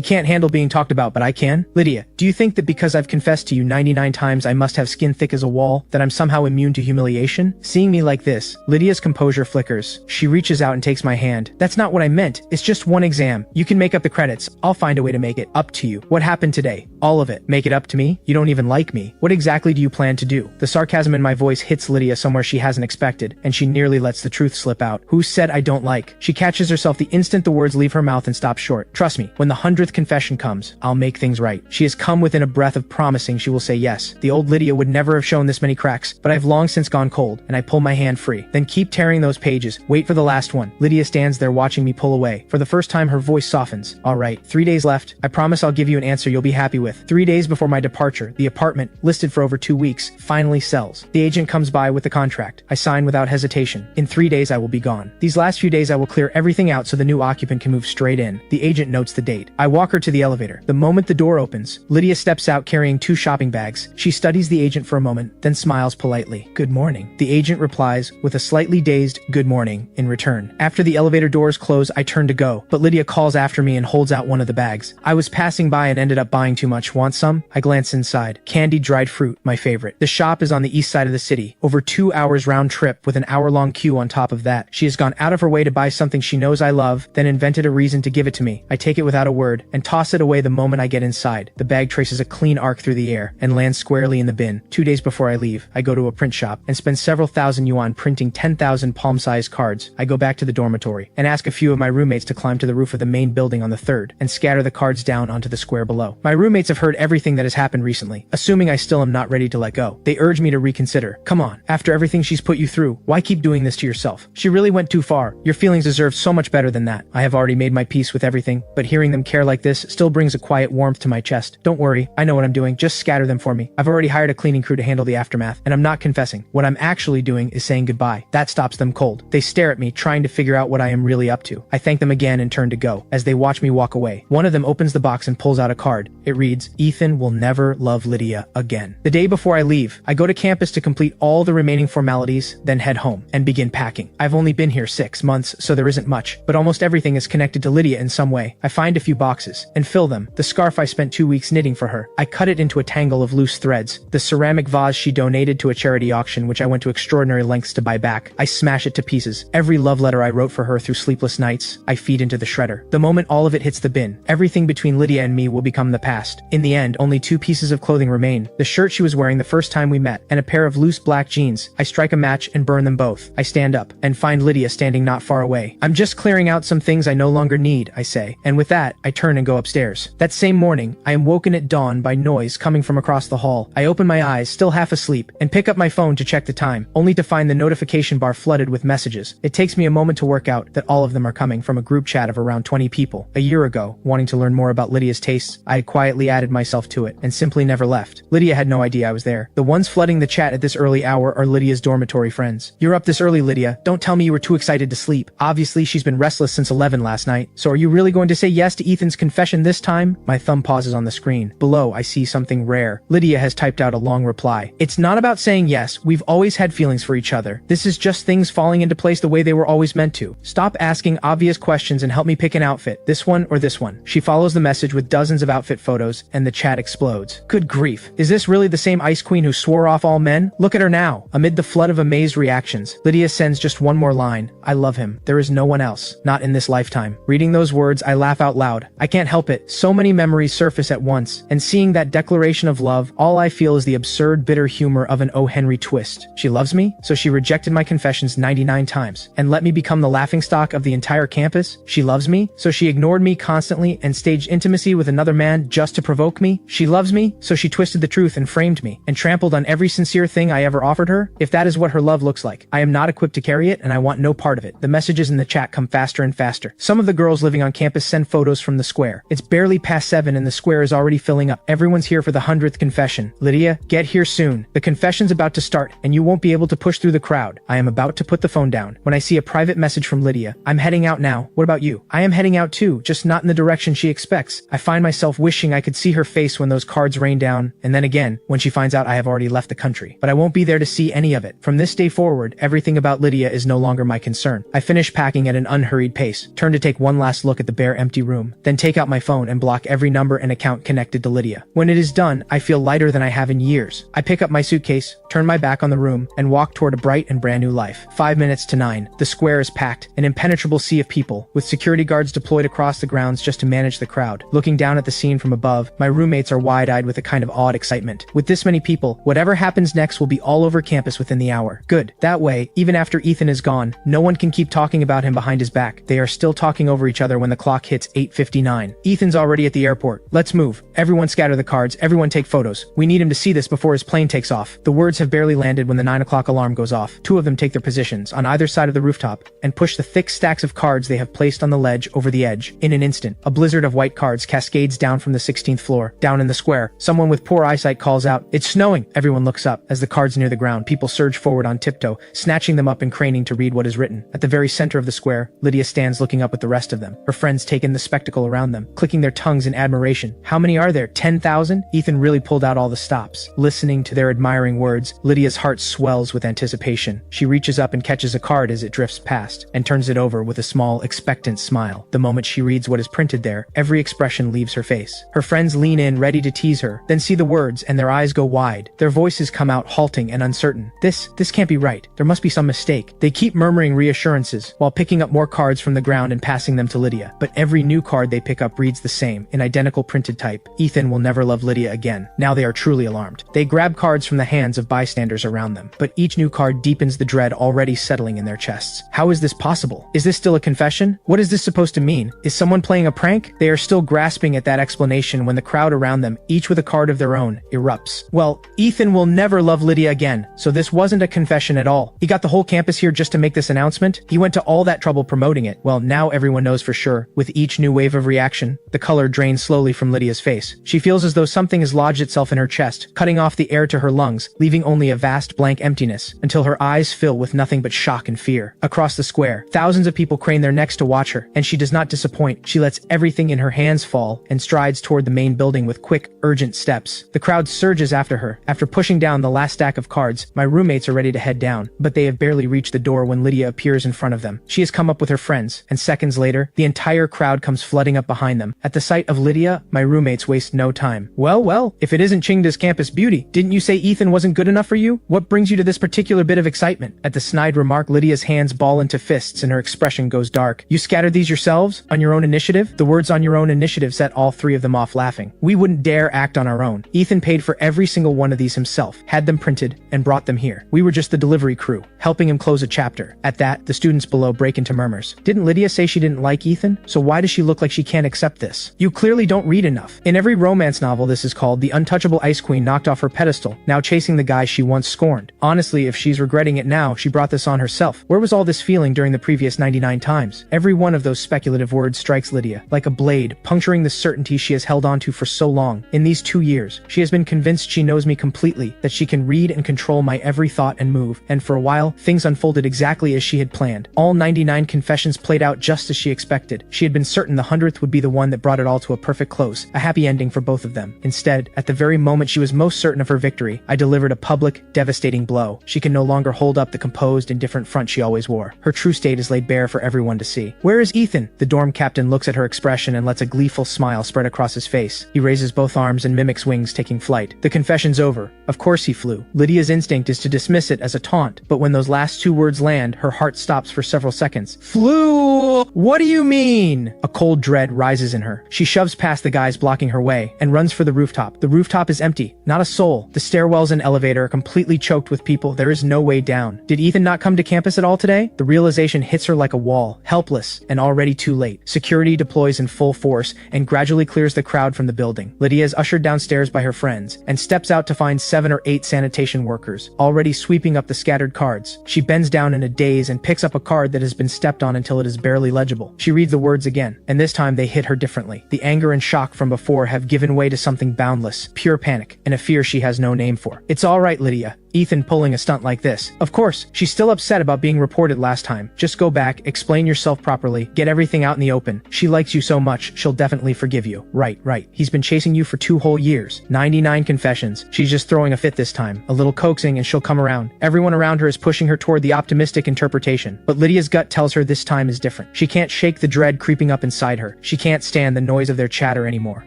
can't handle being talked about, but I can? Lydia, do you think that because I've confessed to you 99 times I must have skin thick as a wall, that I'm somehow immune to humiliation? Seeing me like this, Lydia's composure flickers. She reaches out and takes my hand. That's not what I meant. It's just one exam. You can make up the credits. I'll find a way to make it up to you. What happened today? All of it. Make it up to me? You don't even like me. What exactly do you plan to do? The sarcasm in my voice hits Lydia somewhere she hasn't expected, and she nearly lets the truth slip out. Who said I don't like? She catches herself the instant the words leave her mouth and stops short. Trust me, when the 100th confession comes, I'll make things right. She has come within a breath of promising she will say yes. The old Lydia would never have shown this many cracks, but I've long since gone cold, and I pull my hand free. Then keep tearing those pages. Wait for the last one. Lydia stands there watching me pull away. For the first time, her voice softens. All right, 3 days left. I promise I'll give you an answer you'll be happy with. 3 days before my departure, the apartment, listed for over 2 weeks, finally sells. The agent comes by with the contract. I sign without hesitation. In 3 days, I will be gone. These last few days, I will clear everything out so the new occupant can move straight in. The agent notes the date. I walk her to the elevator. The moment the door opens, Lydia steps out carrying 2 shopping bags. She studies the agent for a moment, then smiles politely. Good morning. The agent replies with a slightly dazed good morning in return. After the elevator doors close, I turn to go, but Lydia calls after me and holds out one of the bags. I was passing by and ended up buying too much. Want some? I glance inside. Candied dried fruit, my favorite. The shop is on the east side of the city. Over 2 hours round trip with an hour-long queue on top of that. She has gone out of her way to buy something she knows I love, then invented a reason to give it to me. I take it without a word and toss it away the moment I get inside. The bag traces a clean arc through the air and lands squarely in the bin. 2 days before I leave, I go to a print shop and spend several thousand yuan printing 10,000 palm-sized cards. I go back to the dormitory and ask a few of my roommates to climb to the roof of the main building on the 3rd and scatter the cards down onto the square below. My roommates have heard everything that has happened recently, assuming I still am not ready to let go. They urge me to reconsider. Come on, after everything she's put you through, why keep doing this to yourself? She really went too far. Your feelings deserve so much better than that. I have already made my peace with everything, but hearing them care like this still brings a quiet warmth to my chest. Don't worry, I know what I'm doing. Just scatter them for me. I've already hired a cleaning crew to handle the aftermath, and I'm not confessing. What I'm actually doing is saying goodbye. That stops them cold. They stare at me, trying to figure out what I am really up to. I thank them again and turn to go, as they watch me walk away. One of them opens the box and pulls out a card. It reads, Ethan will never love Lydia again. The day before I leave, I go to campus to complete all the remaining formalities, then head home and begin packing. I've only been here 6 months, so there isn't much, but almost everything is connected to Lydia in some way. I find a few boxes and fill them. The scarf I spent 2 weeks knitting for her. I cut it into a tangle of loose threads. The ceramic vase she donated to a charity auction, which I went to extraordinary lengths to buy back. I smash it to pieces. Every love letter I wrote for her through sleepless nights, I feed into the shredder. The moment all of it hits the bin, everything between Lydia and me will become the past. In the end, only 2 pieces of clothing remain. The shirt she was wearing the first time we met, and a pair of loose black jeans. I strike a match and burn them both. I stand up and find Lydia standing not far away. I'm just clearing out some things I no longer need, I say, and with that, I turn and go upstairs. That same morning, I am woken at dawn by noise coming from across the hall. I open my eyes, still half asleep, and pick up my phone to check the time, only to find the notification bar flooded with messages. It takes me a moment to work out that all of them are coming from a group chat of around 20 people. A year ago, wanting to learn more about Lydia's tastes, I had quietly added myself to it and simply never left. Lydia had no idea I was there. The ones flooding the chat at this early hour are Lydia's dormitory friends. You're up this early, Lydia. Don't tell me you were too excited to sleep. Obviously, she's been restless since 11 last night. So are you really going to say yes to Ethan's confession this time? My thumb pauses on the screen. Below, I see something rare. Lydia has typed out a long reply. It's not about saying yes. We've always had feelings for each other. This is just things falling into place the way they were always meant to. Stop asking obvious questions and help me pick an outfit. This one or this one. She follows the message with dozens of outfit photos, and the chat explodes. Good grief. Is this really the same Ice Queen who swore off all men? Look at her now. Amid the flood of amazed reactions, Lydia sends just one more line. I love him. There is no one else. Not in this lifetime. Reading those words, I laugh out loud. I can't help it. So many memories surface at once, and seeing that declaration of love, all I feel is the absurd, bitter humor of an O. Henry twist. She loves me, so she rejected my confessions 99 times, and let me become the laughingstock of the entire campus. She loves me, so she ignored me constantly and staged intimacy with another man just to provoke me. She loves me, so she twisted the truth and framed me, and trampled on every sincere thing I ever offered her. If that is what her love looks like, I am not equipped to carry it, and I want no part of it. The messages in the chat come faster and faster. Some of the girls living on campus send photos from the square. It's barely past 7 and the square is already filling up. Everyone's here for the 100th confession. Lydia, get here soon. The confession's about to start, and you won't be able to push through the crowd. I am about to put the phone down when I see a private message from Lydia. I'm heading out now. What about you? I am heading out too, just not in the direction she expects. I find myself wishing I could see her face when those cards rain down, and then again, when she finds out I have already left the country. But I won't be there to see any of it. From this day forward, everything about Lydia is no longer my concern. I finish packing at an unhurried pace, turn to take one last look at the bare empty room, then take out my phone and block every number and account connected to Lydia. When it is done, I feel lighter than I have in years. I pick up my suitcase, turn my back on the room, and walk toward a bright and brand new life. 5 minutes to 9. The square is packed, an impenetrable sea of people, with security guards deployed across the grounds just to manage the crowd. Looking down at the scene from above, my roommates are wide-eyed with a kind of awed excitement. With this many people, whatever happens next will be all over campus within the hour. Good. That way, even after Ethan is gone, no one can keep talking about him behind his back. They are still talking over each other when the clock hits 8:59. Ethan's already at the airport. Let's move. Everyone scatter the cards. Everyone take photos. We need him to see this before his plane takes off. The words have barely landed when the 9 o'clock alarm goes off. Two of them take their positions on either side of the rooftop and push the thick stacks of cards they have placed on the ledge over the edge. In an instant, a blizzard of white cards cascades down from the 16th floor. Down in the square, someone with poor eyesight calls out, "It's snowing!" Everyone looks up. As the cards near the ground, people surge forward on tiptoe, snatching them up and craning to read what is written. At the very center of the square, Lydia stands looking up at the rest of them. Her friends take in the spectacle around them, clicking their tongues in admiration. How many are there? 10,000? Ethan really pulled out all the stops. Listening to their admiring words, Lydia's heart swells with anticipation. She reaches up and catches a card as it drifts past, and turns it over with a small, expectant smile. The moment she reads what is printed there, every expression leaves her face. Her friends lean in, ready to tease her, then see the words, and their eyes go wide. Their voices come out halting and uncertain. This can't be right. There must be some mistake. They keep murmuring reassurances, while picking up more cards from the ground and passing them to Lydia. But every new card they pick up reads the same, in identical printed type. Ethan will never love Lydia again. Now they are truly alarmed. They grab cards from the hands of bystanders around them, but each new card deepens the dread already settling in their chests. How is this possible? Is this still a confession? What is this supposed to mean? Is someone playing a prank? They are still grasping at that explanation when the crowd around them, each with a card of their own, erupts. Well, Ethan will never love Lydia again, so this wasn't a confession at all. He got the whole campus here just to make this announcement. He went to all that trouble promoting it. Well, now everyone knows for sure. With each new wave of reaction, the color drains slowly from Lydia's face. She feels as though something has lodged itself in her chest, cutting off the air to her lungs, leaving only a vast blank emptiness, until her eyes fill with nothing but shock and fear. Across the square, thousands of people crane their necks to watch her, and she does not disappoint. She lets everything in her hands fall, and strides toward the main building with quick, urgent steps. The crowd surges after her. After pushing down the last stack of cards, my roommates are ready to head down, but they have barely reached the door when Lydia appears in front of them. She has come up with her friends, and seconds later, the entire crowd comes flooding up behind them. At the sight of Lydia, my roommates waste no time. Well, if it isn't Chingda's campus beauty, didn't you say Ethan wasn't good enough for you? What brings you to this particular bit of excitement? At the snide remark, Lydia's hands ball into fists and her expression goes dark. You scattered these yourselves? On your own initiative? The words "on your own initiative" set all three of them off laughing. We wouldn't dare act on our own. Ethan paid for every single one of these himself, had them printed, and brought them here. We were just the delivery crew, helping him close a chapter. At that, the students below break into murmurs. Didn't Lydia say she didn't like Ethan? So why does she look like she can't accept this? You clearly don't read enough. In every romance novel, this is called the untouchable Ice Queen knocked off her pedestal, now chasing the guy she once scorned. Honestly, if she's regretting it now, she brought this on herself. Where was all this feeling during the previous 99 times? Every one of those speculative words strikes Lydia like a blade, puncturing the certainty she has held onto for so long. In these 2 years, she has been convinced she knows me completely, that she can read and control my every thought and move, and for a while, things unfolded exactly as she had planned. All 99 confessions played out just as she expected. She had been certain the 100th would be the one that brought it all to a perfect close, a happy ending for both of them. Instead, at the very moment she was most certain of her victory, I delivered a public, devastating blow. She can no longer hold up the composed, indifferent front she always wore. Her true state is laid bare for everyone to see. Where is Ethan? The dorm captain looks at her expression and lets a gleeful smile spread across his face. this. He raises both arms and mimics wings taking flight. The confession's over. Of course he flew. Lydia's instinct is to dismiss it as a taunt, but when those last two words land, her heart stops for several seconds. Flew! What do you mean? A cold dread rises in her. She shoves past the guys blocking her way and runs for the rooftop. The rooftop is empty. Not a soul. The stairwells and elevator are completely choked with people. There is no way down. Did Ethan not come to campus at all today? The realization hits her like a wall, helpless, and already too late. Security deploys in full force and gradually clears the crowd from the building. Lydia is ushered downstairs by her friends and steps out to find 7 or 8 sanitation workers, already sweeping up the scattered cards. She bends down in a daze and picks up a card that has been stepped on until it is barely legible. She reads the words again, and this time they hit her differently. The anger and shock from before have given way to something boundless, pure panic, and a fear she has no name for. It's all right, Lydia. Ethan pulling a stunt like this. Of course, she's still upset about being reported last time. Just go back, explain yourself properly, get everything out in the open. She likes you so much, she'll definitely forgive you. Right. He's been chasing you for 2 whole years. 99 confessions. She's just throwing a fit this time. A little coaxing and she'll come around. Everyone around her is pushing her toward the optimistic interpretation. But Lydia's gut tells her this time is different. She can't shake the dread creeping up inside her. She can't stand the noise of their chatter anymore.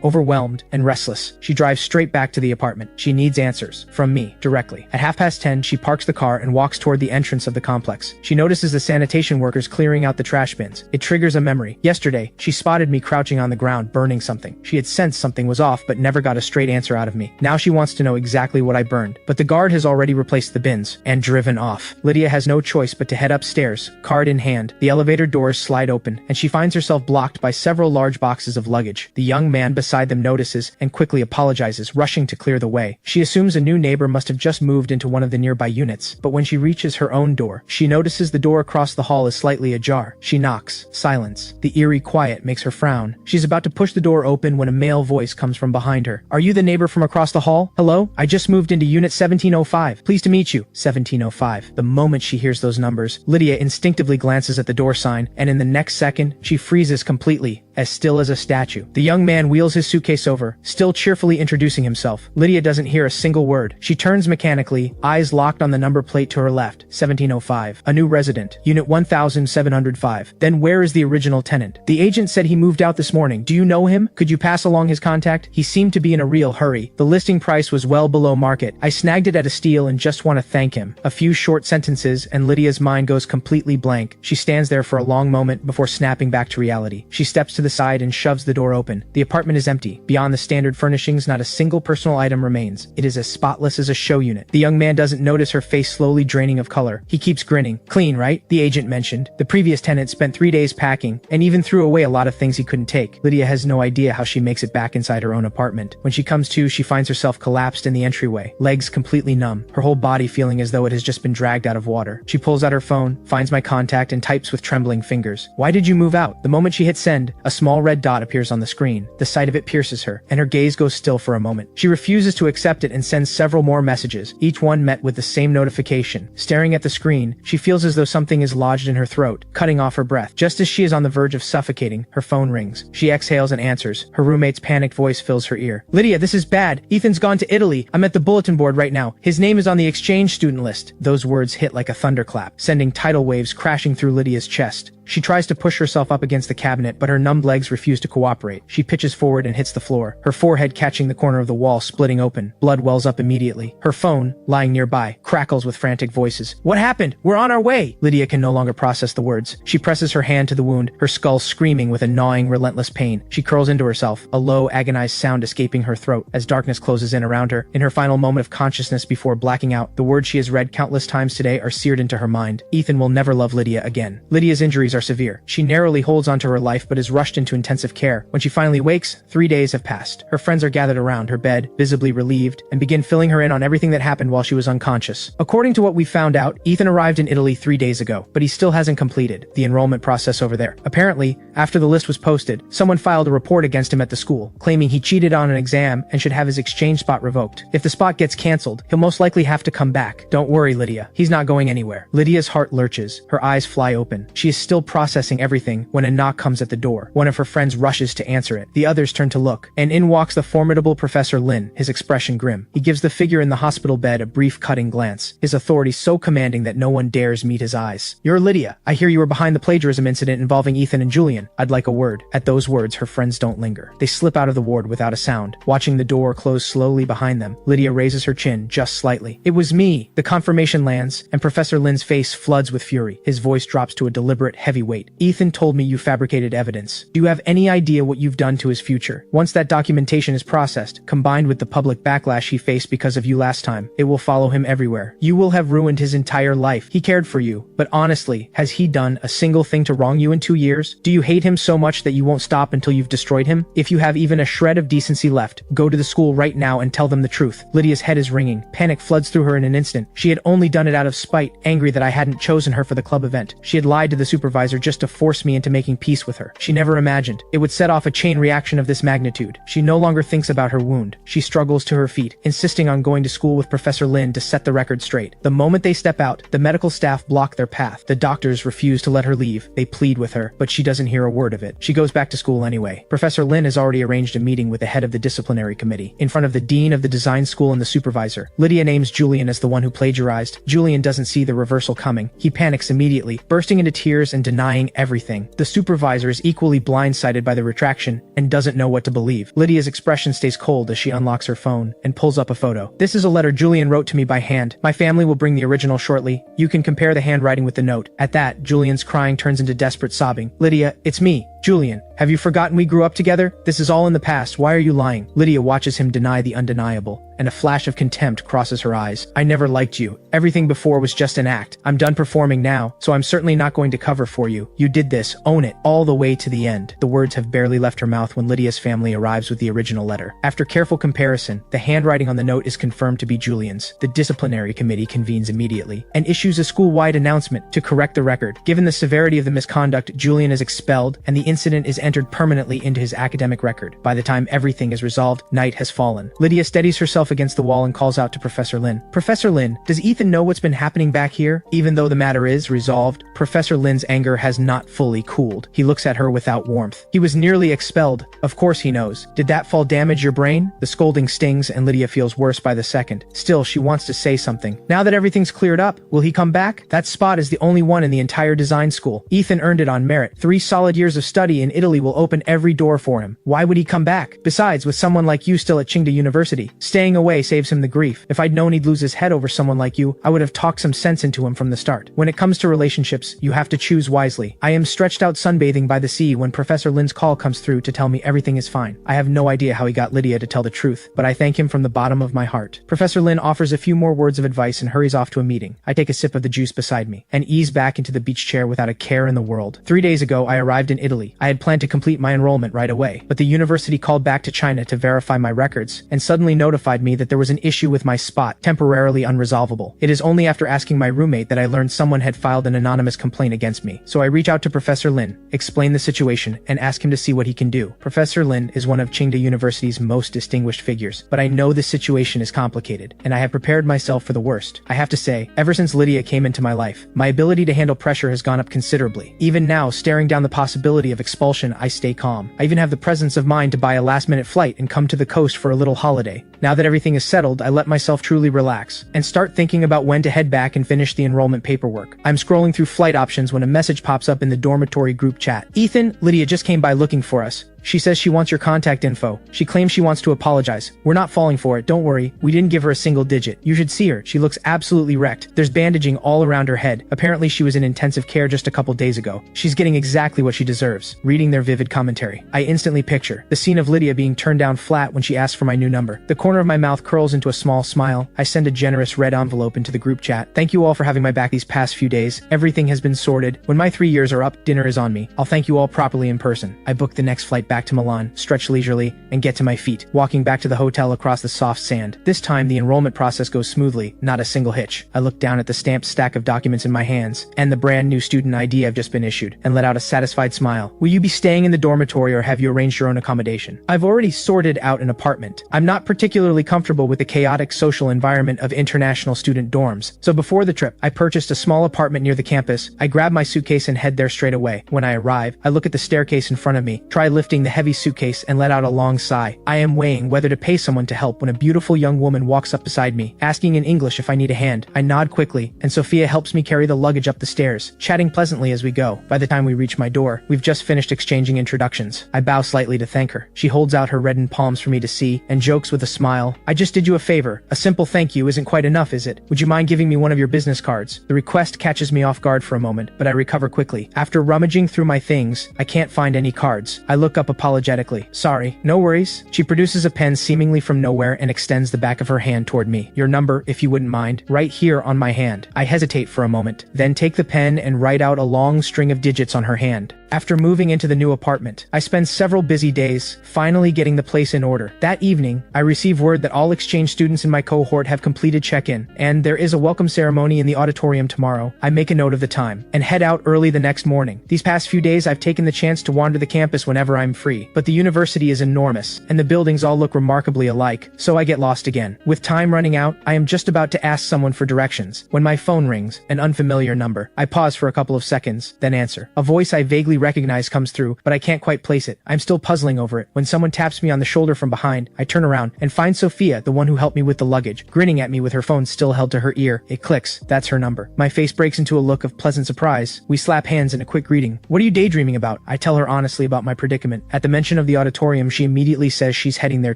Overwhelmed and restless, she drives straight back to the apartment. She needs answers. From me, directly. At 10:30, she parks the car and walks toward the entrance of the complex. She notices the sanitation workers clearing out the trash bins. It triggers a memory. Yesterday, she spotted me crouching on the ground burning something. She had sensed something was off but never got a straight answer out of me. Now she wants to know exactly what I burned. But the guard has already replaced the bins and driven off. Lydia has no choice but to head upstairs, card in hand. The elevator doors slide open and she finds herself blocked by several large boxes of luggage. The young man beside them notices and quickly apologizes, rushing to clear the way. She assumes a new neighbor must have just moved into one of the nearby units, but when she reaches her own door, she notices the door across the hall is slightly ajar. She knocks. Silence. The eerie quiet makes her frown. She's about to push the door open when a male voice comes from behind her. Are you the neighbor from across the hall? Hello? I just moved into unit 1705. Pleased to meet you. 1705. The moment she hears those numbers, Lydia instinctively glances at the door sign, and in the next second, she freezes completely, as still as a statue. The young man wheels his suitcase over, still cheerfully introducing himself. Lydia doesn't hear a single word. She turns mechanically, eyes locked on the number plate to her left. 1705. A new resident. Unit 1705. Then where is the original tenant? The agent said he moved out this morning. Do you know him? Could you pass along his contact? He seemed to be in a real hurry. The listing price was well below market. I snagged it at a steal and just want to thank him. A few short sentences and Lydia's mind goes completely blank. She stands there for a long moment before snapping back to reality. She steps to the side and shoves the door open. The apartment is empty. Beyond the standard furnishings, not a single personal item remains. It is as spotless as a show unit. The young man doesn't notice her face slowly draining of color. He keeps grinning. Clean, right? The agent mentioned. The previous tenant spent 3 days packing and even threw away a lot of things he couldn't take. Lydia has no idea how she makes it back inside her own apartment. When she comes to, she finds herself collapsed in the entryway, legs completely numb, her whole body feeling as though it has just been dragged out of water. She pulls out her phone, finds my contact, and types with trembling fingers. Why did you move out? The moment she hits send, a small red dot appears on the screen. The sight of it pierces her, and her gaze goes still for a moment. She refuses to accept it and sends several more messages, each one met with the same notification. Staring at the screen, she feels as though something is lodged in her throat, cutting off her breath. Just as she is on the verge of suffocating, her phone rings. She exhales and answers. Her roommate's panicked voice fills her ear. Lydia, this is bad. Ethan's gone to Italy. I'm at the bulletin board right now. His name is on the exchange student list. Those words hit like a thunderclap, sending tidal waves crashing through Lydia's chest. She tries to push herself up against the cabinet, but her numbed legs refuse to cooperate. She pitches forward and hits the floor, her forehead catching the corner of the wall, splitting open. Blood wells up immediately. Her phone, lying nearby, crackles with frantic voices. What happened? We're on our way! Lydia can no longer process the words. She presses her hand to the wound, her skull screaming with a gnawing, relentless pain. She curls into herself, a low, agonized sound escaping her throat as darkness closes in around her. In her final moment of consciousness before blacking out, the words she has read countless times today are seared into her mind. Ethan will never love Lydia again. Lydia's injuries are severe. She narrowly holds onto her life but is rushed into intensive care. When she finally wakes, 3 days have passed. Her friends are gathered around her bed, visibly relieved, and begin filling her in on everything that happened while she was unconscious. According to what we found out, Ethan arrived in Italy 3 days ago, but he still hasn't completed the enrollment process over there. Apparently, after the list was posted, someone filed a report against him at the school, claiming he cheated on an exam and should have his exchange spot revoked. If the spot gets cancelled, he'll most likely have to come back. Don't worry, Lydia. He's not going anywhere. Lydia's heart lurches. Her eyes fly open. She is still processing everything when a knock comes at the door. One of her friends rushes to answer it. The others turn to look, and in walks the formidable Professor Lin, his expression grim. He gives the figure in the hospital bed a brief cutting glance, his authority so commanding that no one dares meet his eyes. You're Lydia. I hear you were behind the plagiarism incident involving Ethan and Julian. Julian, I'd like a word. At those words, her friends don't linger. They slip out of the ward without a sound. Watching the door close slowly behind them, Lydia raises her chin just slightly. It was me. The confirmation lands, and Professor Lin's face floods with fury. His voice drops to a deliberate, heavy weight. Ethan told me you fabricated evidence. Do you have any idea what you've done to his future? Once that documentation is processed, combined with the public backlash he faced because of you last time, it will follow him everywhere. You will have ruined his entire life. He cared for you, but honestly, has he done a single thing to wrong you in 2 years? Do you hate him so much that you won't stop until you've destroyed him? If you have even a shred of decency left, go to the school right now and tell them the truth. Lydia's head is ringing. Panic floods through her in an instant. She had only done it out of spite, angry that I hadn't chosen her for the club event. She had lied to the supervisor just to force me into making peace with her. She never imagined it would set off a chain reaction of this magnitude. She no longer thinks about her wound. She struggles to her feet, insisting on going to school with Professor Lin to set the record straight. The moment they step out, the medical staff block their path. The doctors refuse to let her leave. They plead with her, but she doesn't hear a word of it. She goes back to school anyway. Professor Lin has already arranged a meeting with the head of the disciplinary committee, in front of the dean of the design school and the supervisor. Lydia names Julian as the one who plagiarized. Julian doesn't see the reversal coming. He panics immediately, bursting into tears and denying everything. The supervisor is equally blindsided by the retraction and doesn't know what to believe. Lydia's expression stays cold as she unlocks her phone and pulls up a photo. This is a letter Julian wrote to me by hand. My family will bring the original shortly. You can compare the handwriting with the note. At that, Julian's crying turns into desperate sobbing. Lydia, it's me. Julian, have you forgotten we grew up together? This is all in the past. Why are you lying? Lydia watches him deny the undeniable, and a flash of contempt crosses her eyes. I never liked you. Everything before was just an act. I'm done performing now, so I'm certainly not going to cover for you. You did this. Own it. All the way to the end. The words have barely left her mouth when Lydia's family arrives with the original letter. After careful comparison, the handwriting on the note is confirmed to be Julian's. The disciplinary committee convenes immediately and issues a school-wide announcement to correct the record. Given the severity of the misconduct, Julian is expelled, and the incident is entered permanently into his academic record. By the time everything is resolved, night has fallen. Lydia steadies herself against the wall and calls out to Professor Lin. Professor Lin, does Ethan know what's been happening back here? Even though the matter is resolved, Professor Lin's anger has not fully cooled. He looks at her without warmth. He was nearly expelled. Of course he knows. Did that fall damage your brain? The scolding stings, and Lydia feels worse by the second. Still, she wants to say something. Now that everything's cleared up, will he come back? That spot is the only one in the entire design school. Ethan earned it on merit. 3 solid years of study in Italy will open every door for him. Why would he come back? Besides, with someone like you still at Qingda University, staying away saves him the grief. If I'd known he'd lose his head over someone like you, I would have talked some sense into him from the start. When it comes to relationships, you have to choose wisely. I am stretched out sunbathing by the sea when Professor Lin's call comes through to tell me everything is fine. I have no idea how he got Lydia to tell the truth, but I thank him from the bottom of my heart. Professor Lin offers a few more words of advice and hurries off to a meeting. I take a sip of the juice beside me and ease back into the beach chair without a care in the world. 3 days ago, I arrived in Italy. I had planned to complete my enrollment right away, but the university called back to China to verify my records and suddenly notified me that there was an issue with my spot, temporarily unresolvable. It is only after asking my roommate that I learned someone had filed an anonymous complaint against me. So I reach out to Professor Lin, explain the situation, and ask him to see what he can do. Professor Lin is one of Qingda University's most distinguished figures, but I know this situation is complicated, and I have prepared myself for the worst. I have to say, ever since Lydia came into my life, my ability to handle pressure has gone up considerably. Even now, staring down the possibility of expulsion, I stay calm. I even have the presence of mind to buy a last-minute flight and come to the coast for a little holiday. Now that everything is settled, I let myself truly relax and start thinking about when to head back and finish the enrollment paperwork. I'm scrolling through flight options when a message pops up in the dormitory group chat. Ethan, Lydia just came by looking for us. She says she wants your contact info. She claims she wants to apologize. We're not falling for it, don't worry. We didn't give her a single digit. You should see her. She looks absolutely wrecked. There's bandaging all around her head. Apparently she was in intensive care just a couple days ago. She's getting exactly what she deserves. Reading their vivid commentary, I instantly picture the scene of Lydia being turned down flat when she asks for my new number. The corner of my mouth curls into a small smile. I send a generous red envelope into the group chat. Thank you all for having my back these past few days. Everything has been sorted. When my 3 years are up, dinner is on me. I'll thank you all properly in person. I book the next flight back to Milan, stretch leisurely, and get to my feet, walking back to the hotel across the soft sand. This time, the enrollment process goes smoothly, not a single hitch. I look down at the stamped stack of documents in my hands, and the brand new student ID I've just been issued, and let out a satisfied smile. Will you be staying in the dormitory or have you arranged your own accommodation? I've already sorted out an apartment. I'm not particularly comfortable with the chaotic social environment of international student dorms, so before the trip, I purchased a small apartment near the campus. I grab my suitcase and head there straight away. When I arrive, I look at the staircase in front of me, try lifting lifting the heavy suitcase and let out a long sigh. I am weighing whether to pay someone to help when a beautiful young woman walks up beside me, asking in English if I need a hand. I nod quickly, and Sophia helps me carry the luggage up the stairs, chatting pleasantly as we go. By the time we reach my door, we've just finished exchanging introductions. I bow slightly to thank her. She holds out her reddened palms for me to see, and jokes with a smile. I just did you a favor. A simple thank you isn't quite enough, is it? Would you mind giving me one of your business cards? The request catches me off guard for a moment, but I recover quickly. After rummaging through my things, I can't find any cards. I look up apologetically. Sorry, no worries. She produces a pen seemingly from nowhere and extends the back of her hand toward me. Your number, if you wouldn't mind, right here on my hand. I hesitate for a moment, then take the pen and write out a long string of digits on her hand. After moving into the new apartment, I spend several busy days finally getting the place in order. That evening, I receive word that all exchange students in my cohort have completed check-in, and there is a welcome ceremony in the auditorium tomorrow. I make a note of the time and head out early the next morning. These past few days, I've taken the chance to wander the campus whenever I'm free, but the university is enormous, and the buildings all look remarkably alike, so I get lost again. With time running out, I am just about to ask someone for directions when my phone rings, an unfamiliar number. I pause for a couple of seconds, then answer. A voice I vaguely recognize comes through, but I can't quite place it. I'm still puzzling over it when someone taps me on the shoulder from behind. I turn around and find Sophia, the one who helped me with the luggage, grinning at me with her phone still held to her ear. It clicks. That's her number. My face breaks into a look of pleasant surprise. We slap hands in a quick greeting. What are you daydreaming about? I tell her honestly about my predicament. At the mention of the auditorium, she immediately says she's heading there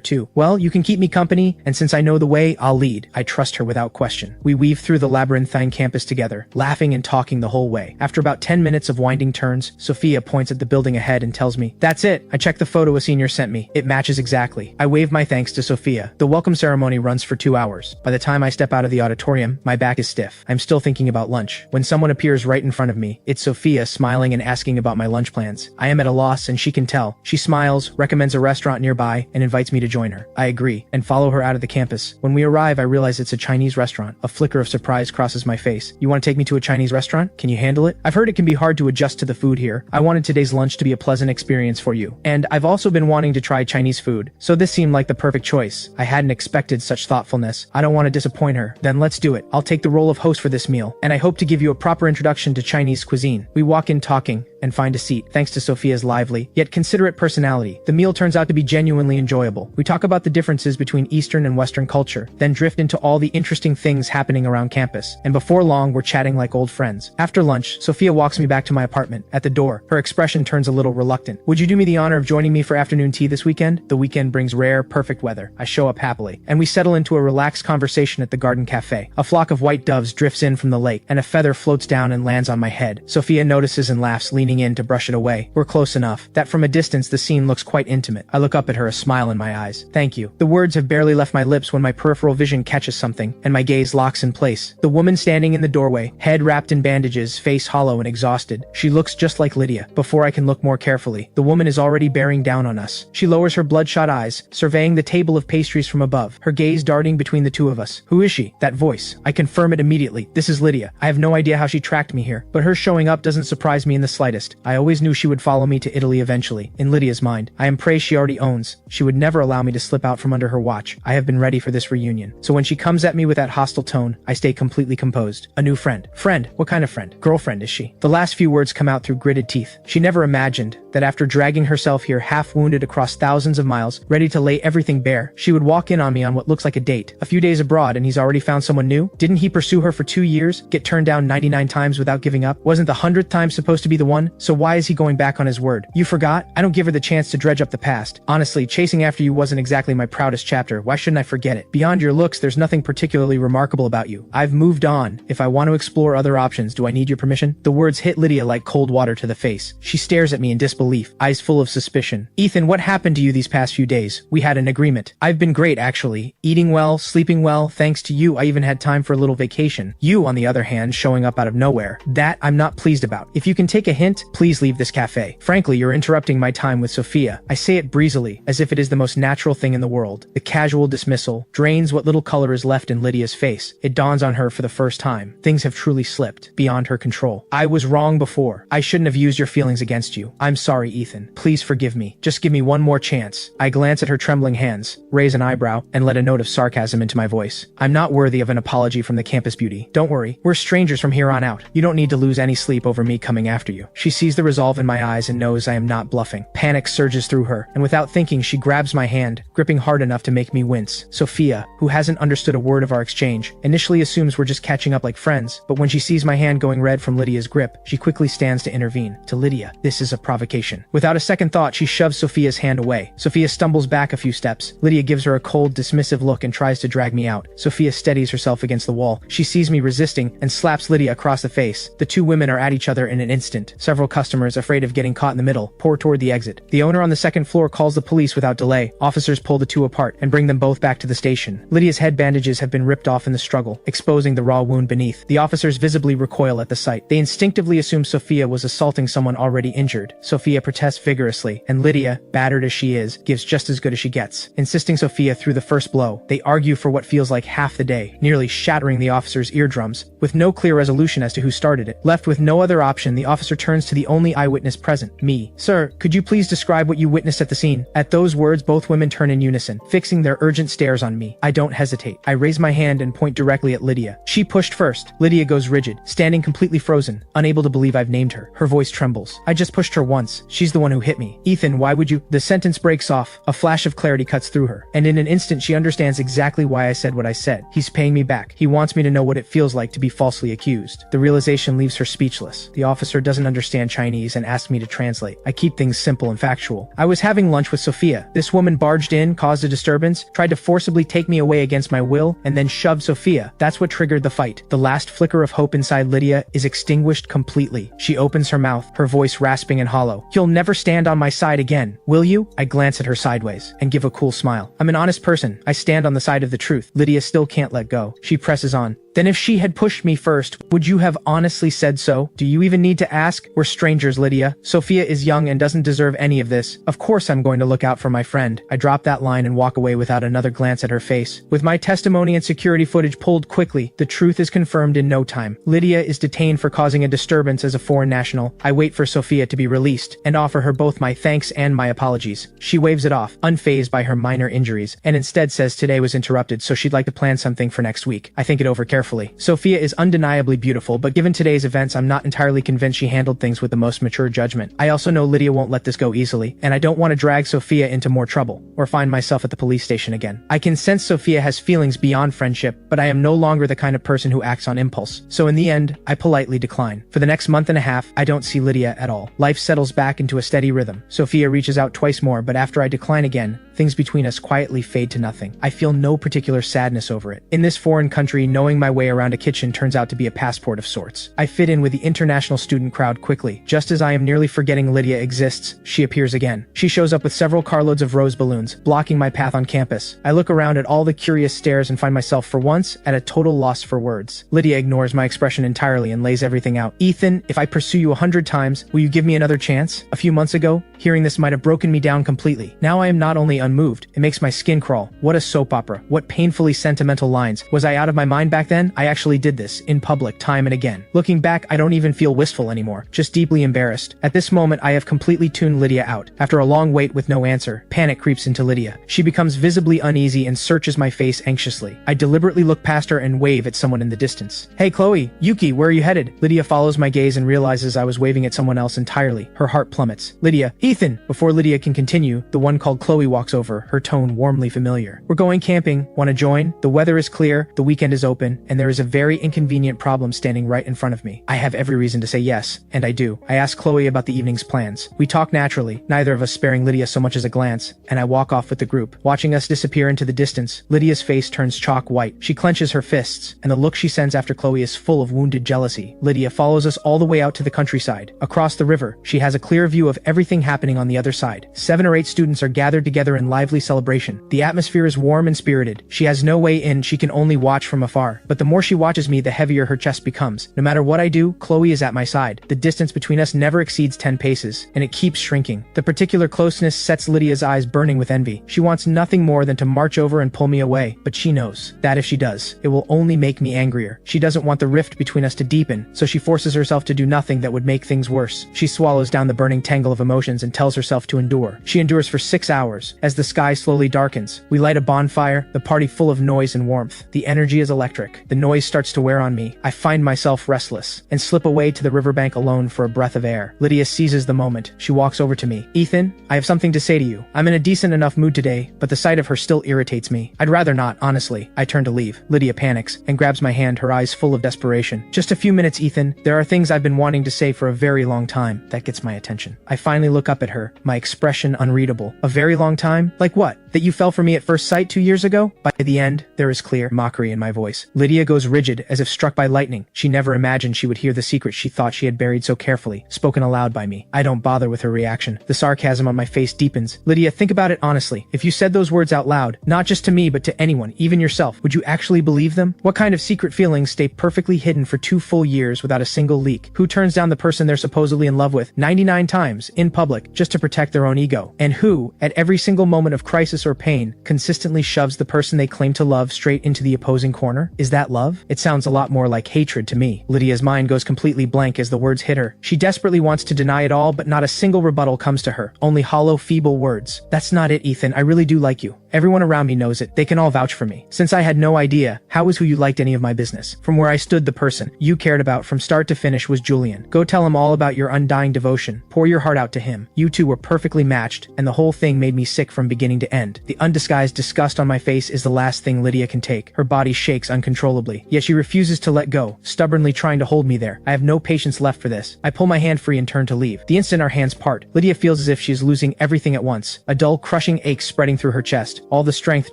too. Well, you can keep me company, and since I know the way, I'll lead. I trust her without question. We weave through the labyrinthine campus together, laughing and talking the whole way. After about 10 minutes of winding turns, Sophia points at the building ahead and tells me, "That's it. I checked the photo a senior sent me. It matches exactly." I wave my thanks to Sophia. The welcome ceremony runs for 2 hours. By the time I step out of the auditorium, my back is stiff. I'm still thinking about lunch when someone appears right in front of me. It's Sophia, smiling and asking about my lunch plans. I am at a loss, and she can tell. She smiles, recommends a restaurant nearby, and invites me to join her. I agree and follow her out of the campus. When we arrive, I realize it's a Chinese restaurant. A flicker of surprise crosses my face. You want to take me to a Chinese restaurant? Can you handle it? I've heard it can be hard to adjust to the food here. I wanted today's lunch to be a pleasant experience for you. And I've also been wanting to try Chinese food, so this seemed like the perfect choice. I hadn't expected such thoughtfulness. I don't want to disappoint her. Then let's do it. I'll take the role of host for this meal, and I hope to give you a proper introduction to Chinese cuisine. We walk in talking and find a seat, thanks to Sophia's lively, yet considerate personality. The meal turns out to be genuinely enjoyable. We talk about the differences between Eastern and Western culture, then drift into all the interesting things happening around campus. And before long, we're chatting like old friends. After lunch, Sophia walks me back to my apartment. At the door, her expression turns a little reluctant. Would you do me the honor of joining me for afternoon tea this weekend? The weekend brings rare, perfect weather. I show up happily, and we settle into a relaxed conversation at the garden cafe. A flock of white doves drifts in from the lake, and a feather floats down and lands on my head. Sophia notices and laughs, leaning in to brush it away. We're close enough that from a distance the scene looks quite intimate. I look up at her, a smile in my eyes. Thank you. The words have barely left my lips when my peripheral vision catches something, and my gaze locks in place. The woman standing in the doorway, head wrapped in bandages, face hollow and exhausted. She looks just like Lydia. Before I can look more carefully, the woman is already bearing down on us. She lowers her bloodshot eyes, surveying the table of pastries from above, her gaze darting between the two of us. Who is she? That voice. I confirm it immediately. This is Lydia. I have no idea how she tracked me here, but her showing up doesn't surprise me in the slightest. I always knew she would follow me to Italy eventually. In Lydia's mind, I am prey she already owns. She would never allow me to slip out from under her watch. I have been ready for this reunion. So when she comes at me with that hostile tone, I stay completely composed. A new friend. Friend? What kind of friend? Girlfriend, is she? The last few words come out through gritted teeth. She never imagined that after dragging herself here half-wounded across thousands of miles, ready to lay everything bare, she would walk in on me on what looks like a date. A few days abroad and he's already found someone new? Didn't he pursue her for 2 years, get turned down 99 times without giving up? Wasn't the 100th time supposed to be the one? So why is he going back on his word? You forgot? I don't give her the chance to dredge up the past. Honestly, chasing after you wasn't exactly my proudest chapter. Why shouldn't I forget it? Beyond your looks, there's nothing particularly remarkable about you. I've moved on. If I want to explore other options, do I need your permission? The words hit Lydia like cold water to the face. She stares at me in disbelief, eyes full of suspicion. Ethan, what happened to you these past few days? We had an agreement. I've been great, actually. Eating well, sleeping well. Thanks to you, I even had time for a little vacation. You, on the other hand, showing up out of nowhere. That I'm not pleased about. If you can take a hint, please leave this cafe. Frankly, you're interrupting my time with Sophia. I say it breezily, as if it is the most natural thing in the world. The casual dismissal drains what little color is left in Lydia's face. It dawns on her for the first time. Things have truly slipped, beyond her control. I was wrong before. I shouldn't have used your feelings against you. I'm sorry, Ethan. Please forgive me. Just give me one more chance. I glance at her trembling hands, raise an eyebrow, and let a note of sarcasm into my voice. I'm not worthy of an apology from the campus beauty. Don't worry. We're strangers from here on out. You don't need to lose any sleep over me coming after you. She She sees the resolve in my eyes and knows I am not bluffing. Panic surges through her, and without thinking she grabs my hand, gripping hard enough to make me wince. Sophia, who hasn't understood a word of our exchange, initially assumes we're just catching up like friends, but when she sees my hand going red from Lydia's grip, she quickly stands to intervene. To Lydia, this is a provocation. Without a second thought, she shoves Sophia's hand away. Sophia stumbles back a few steps. Lydia gives her a cold, dismissive look and tries to drag me out. Sophia steadies herself against the wall. She sees me resisting and slaps Lydia across the face. The two women are at each other in an instant. Several customers, afraid of getting caught in the middle, pour toward the exit. The owner on the second floor calls the police without delay. Officers pull the two apart and bring them both back to the station. Lydia's head bandages have been ripped off in the struggle, exposing the raw wound beneath. The officers visibly recoil at the sight. They instinctively assume Sophia was assaulting someone already injured. Sophia protests vigorously, and Lydia, battered as she is, gives just as good as she gets, insisting Sophia through the first blow. They argue for what feels like half the day, nearly shattering the officers' eardrums, with no clear resolution as to who started it. Left with no other option, the officer turns to the only eyewitness present, me. Sir, could you please describe what you witnessed at the scene? At those words, both women turn in unison, fixing their urgent stares on me. I don't hesitate. I raise my hand and point directly at Lydia. She pushed first. Lydia goes rigid, standing completely frozen, unable to believe I've named her. Her voice trembles. I just pushed her once. She's the one who hit me. Ethan, why would you? The sentence breaks off. A flash of clarity cuts through her, and in an instant she understands exactly why I said what I said. He's paying me back. He wants me to know what it feels like to be falsely accused. The realization leaves her speechless. The officer doesn't understand Chinese and asks me to translate. I keep things simple and factual. I was having lunch with Sophia. This woman barged in, caused a disturbance, tried to forcibly take me away against my will, and then shoved Sophia. That's what triggered the fight. The last flicker of hope inside Lydia is extinguished completely. She opens her mouth, her voice rasping and hollow. You'll never stand on my side again, will you? I glance at her sideways and give a cool smile. I'm an honest person. I stand on the side of the truth. Lydia still can't let go. She presses on. Then if she had pushed me first, would you have honestly said so? Do you even need to ask? We're strangers, Lydia. Sophia is young and doesn't deserve any of this. Of course I'm going to look out for my friend. I drop that line and walk away without another glance at her face. With my testimony and security footage pulled quickly, the truth is confirmed in no time. Lydia is detained for causing a disturbance as a foreign national. I wait for Sophia to be released and offer her both my thanks and my apologies. She waves it off, unfazed by her minor injuries, and instead says today was interrupted so she'd like to plan something for next week. I think it over carefully. Sophia is undeniably beautiful, but given today's events, I'm not entirely convinced she handled things with the most mature judgment. I also know Lydia won't let this go easily, and I don't want to drag Sophia into more trouble, or find myself at the police station again. I can sense Sophia has feelings beyond friendship, but I am no longer the kind of person who acts on impulse. So in the end, I politely decline. For the next month and a half, I don't see Lydia at all. Life settles back into a steady rhythm. Sophia reaches out twice more, but after I decline again, things between us quietly fade to nothing. I feel no particular sadness over it. In this foreign country, knowing my way around a kitchen turns out to be a passport of sorts. I fit in with the international student crowd quickly. Just as I am nearly forgetting Lydia exists, she appears again. She shows up with several carloads of rose balloons, blocking my path on campus. I look around at all the curious stares and find myself, for once, at a total loss for words. Lydia ignores my expression entirely and lays everything out. Ethan, if I pursue you 100 times, will you give me another chance? A few months ago, hearing this might have broken me down completely. Now I am not only unmoved, it makes my skin crawl. What a soap opera. What painfully sentimental lines. Was I out of my mind back then? I actually did this, in public, time and again. Looking back, I don't even feel wistful anymore, just deeply embarrassed. At this moment, I have completely tuned Lydia out. After a long wait with no answer, panic creeps into Lydia. She becomes visibly uneasy and searches my face anxiously. I deliberately look past her and wave at someone in the distance. Hey Chloe, Yuki, where are you headed? Lydia follows my gaze and realizes I was waving at someone else entirely. Her heart plummets. Lydia, Ethan! Before Lydia can continue, the one called Chloe walks over, her tone warmly familiar. We're going camping. Want to join? The weather is clear, the weekend is open, and there is a very inconvenient problem standing right in front of me. I have every reason to say yes, and I do. I ask Chloe about the evening's plans. We talk naturally, neither of us sparing Lydia so much as a glance, and I walk off with the group. Watching us disappear into the distance, Lydia's face turns chalk white. She clenches her fists, and the look she sends after Chloe is full of wounded jealousy. Lydia follows us all the way out to the countryside. Across the river, she has a clear view of everything happening on the other side. 7 or 8 students are gathered together in lively celebration. The atmosphere is warm and spirited. She has no way in, she can only watch from afar. But the more she watches me, the heavier her chest becomes. No matter what I do, Chloe is at my side. The distance between us never exceeds 10 paces, and it keeps shrinking. The particular closeness sets Lydia's eyes burning with envy. She wants nothing more than to march over and pull me away, but she knows that if she does, it will only make me angrier. She doesn't want the rift between us to deepen, so she forces herself to do nothing that would make things worse. She swallows down the burning tangle of emotions and tells herself to endure. She endures for 6 hours. As the sky slowly darkens, we light a bonfire, the party full of noise and warmth. The energy is electric. The noise starts to wear on me. I find myself restless and slip away to the riverbank alone for a breath of air. Lydia seizes the moment. She walks over to me. Ethan, I have something to say to you. I'm in a decent enough mood today, but the sight of her still irritates me. I'd rather not, honestly. I turn to leave. Lydia panics and grabs my hand, her eyes full of desperation. Just a few minutes, Ethan. There are things I've been wanting to say for a very long time. That gets my attention. I finally look up at her, my expression unreadable. A very long time? Like what? That you fell for me at first sight 2 years ago? By the end, there is clear mockery in my voice. Lydia goes rigid, as if struck by lightning. She never imagined she would hear the secret she thought she had buried so carefully, spoken aloud by me. I don't bother with her reaction. The sarcasm on my face deepens. Lydia, think about it honestly. If you said those words out loud, not just to me but to anyone, even yourself, would you actually believe them? What kind of secret feelings stay perfectly hidden for 2 full years without a single leak? Who turns down the person they're supposedly in love with 99 times in public just to protect their own ego? And who, at every single moment of crisis or pain, consistently shoves the person they claim to love straight into the opposing corner? Is that love? It sounds a lot more like hatred to me. Lydia's mind goes completely blank as the words hit her. She desperately wants to deny it all, but not a single rebuttal comes to her. Only hollow, feeble words. That's not it, Ethan. I really do like you. Everyone around me knows it. They can all vouch for me. Since I had no idea, how was who you liked any of my business? From where I stood, the person you cared about from start to finish was Julian. Go tell him all about your undying devotion. Pour your heart out to him. You two were perfectly matched, and the whole thing made me sick from beginning to end. The undisguised disgust on my face is the last thing Lydia can take. Her body shakes uncontrollably, yet she refuses to let go, stubbornly trying to hold me there. I have no patience left for this. I pull my hand free and turn to leave. The instant our hands part, Lydia feels as if she is losing everything at once. A dull, crushing ache spreading through her chest. All the strength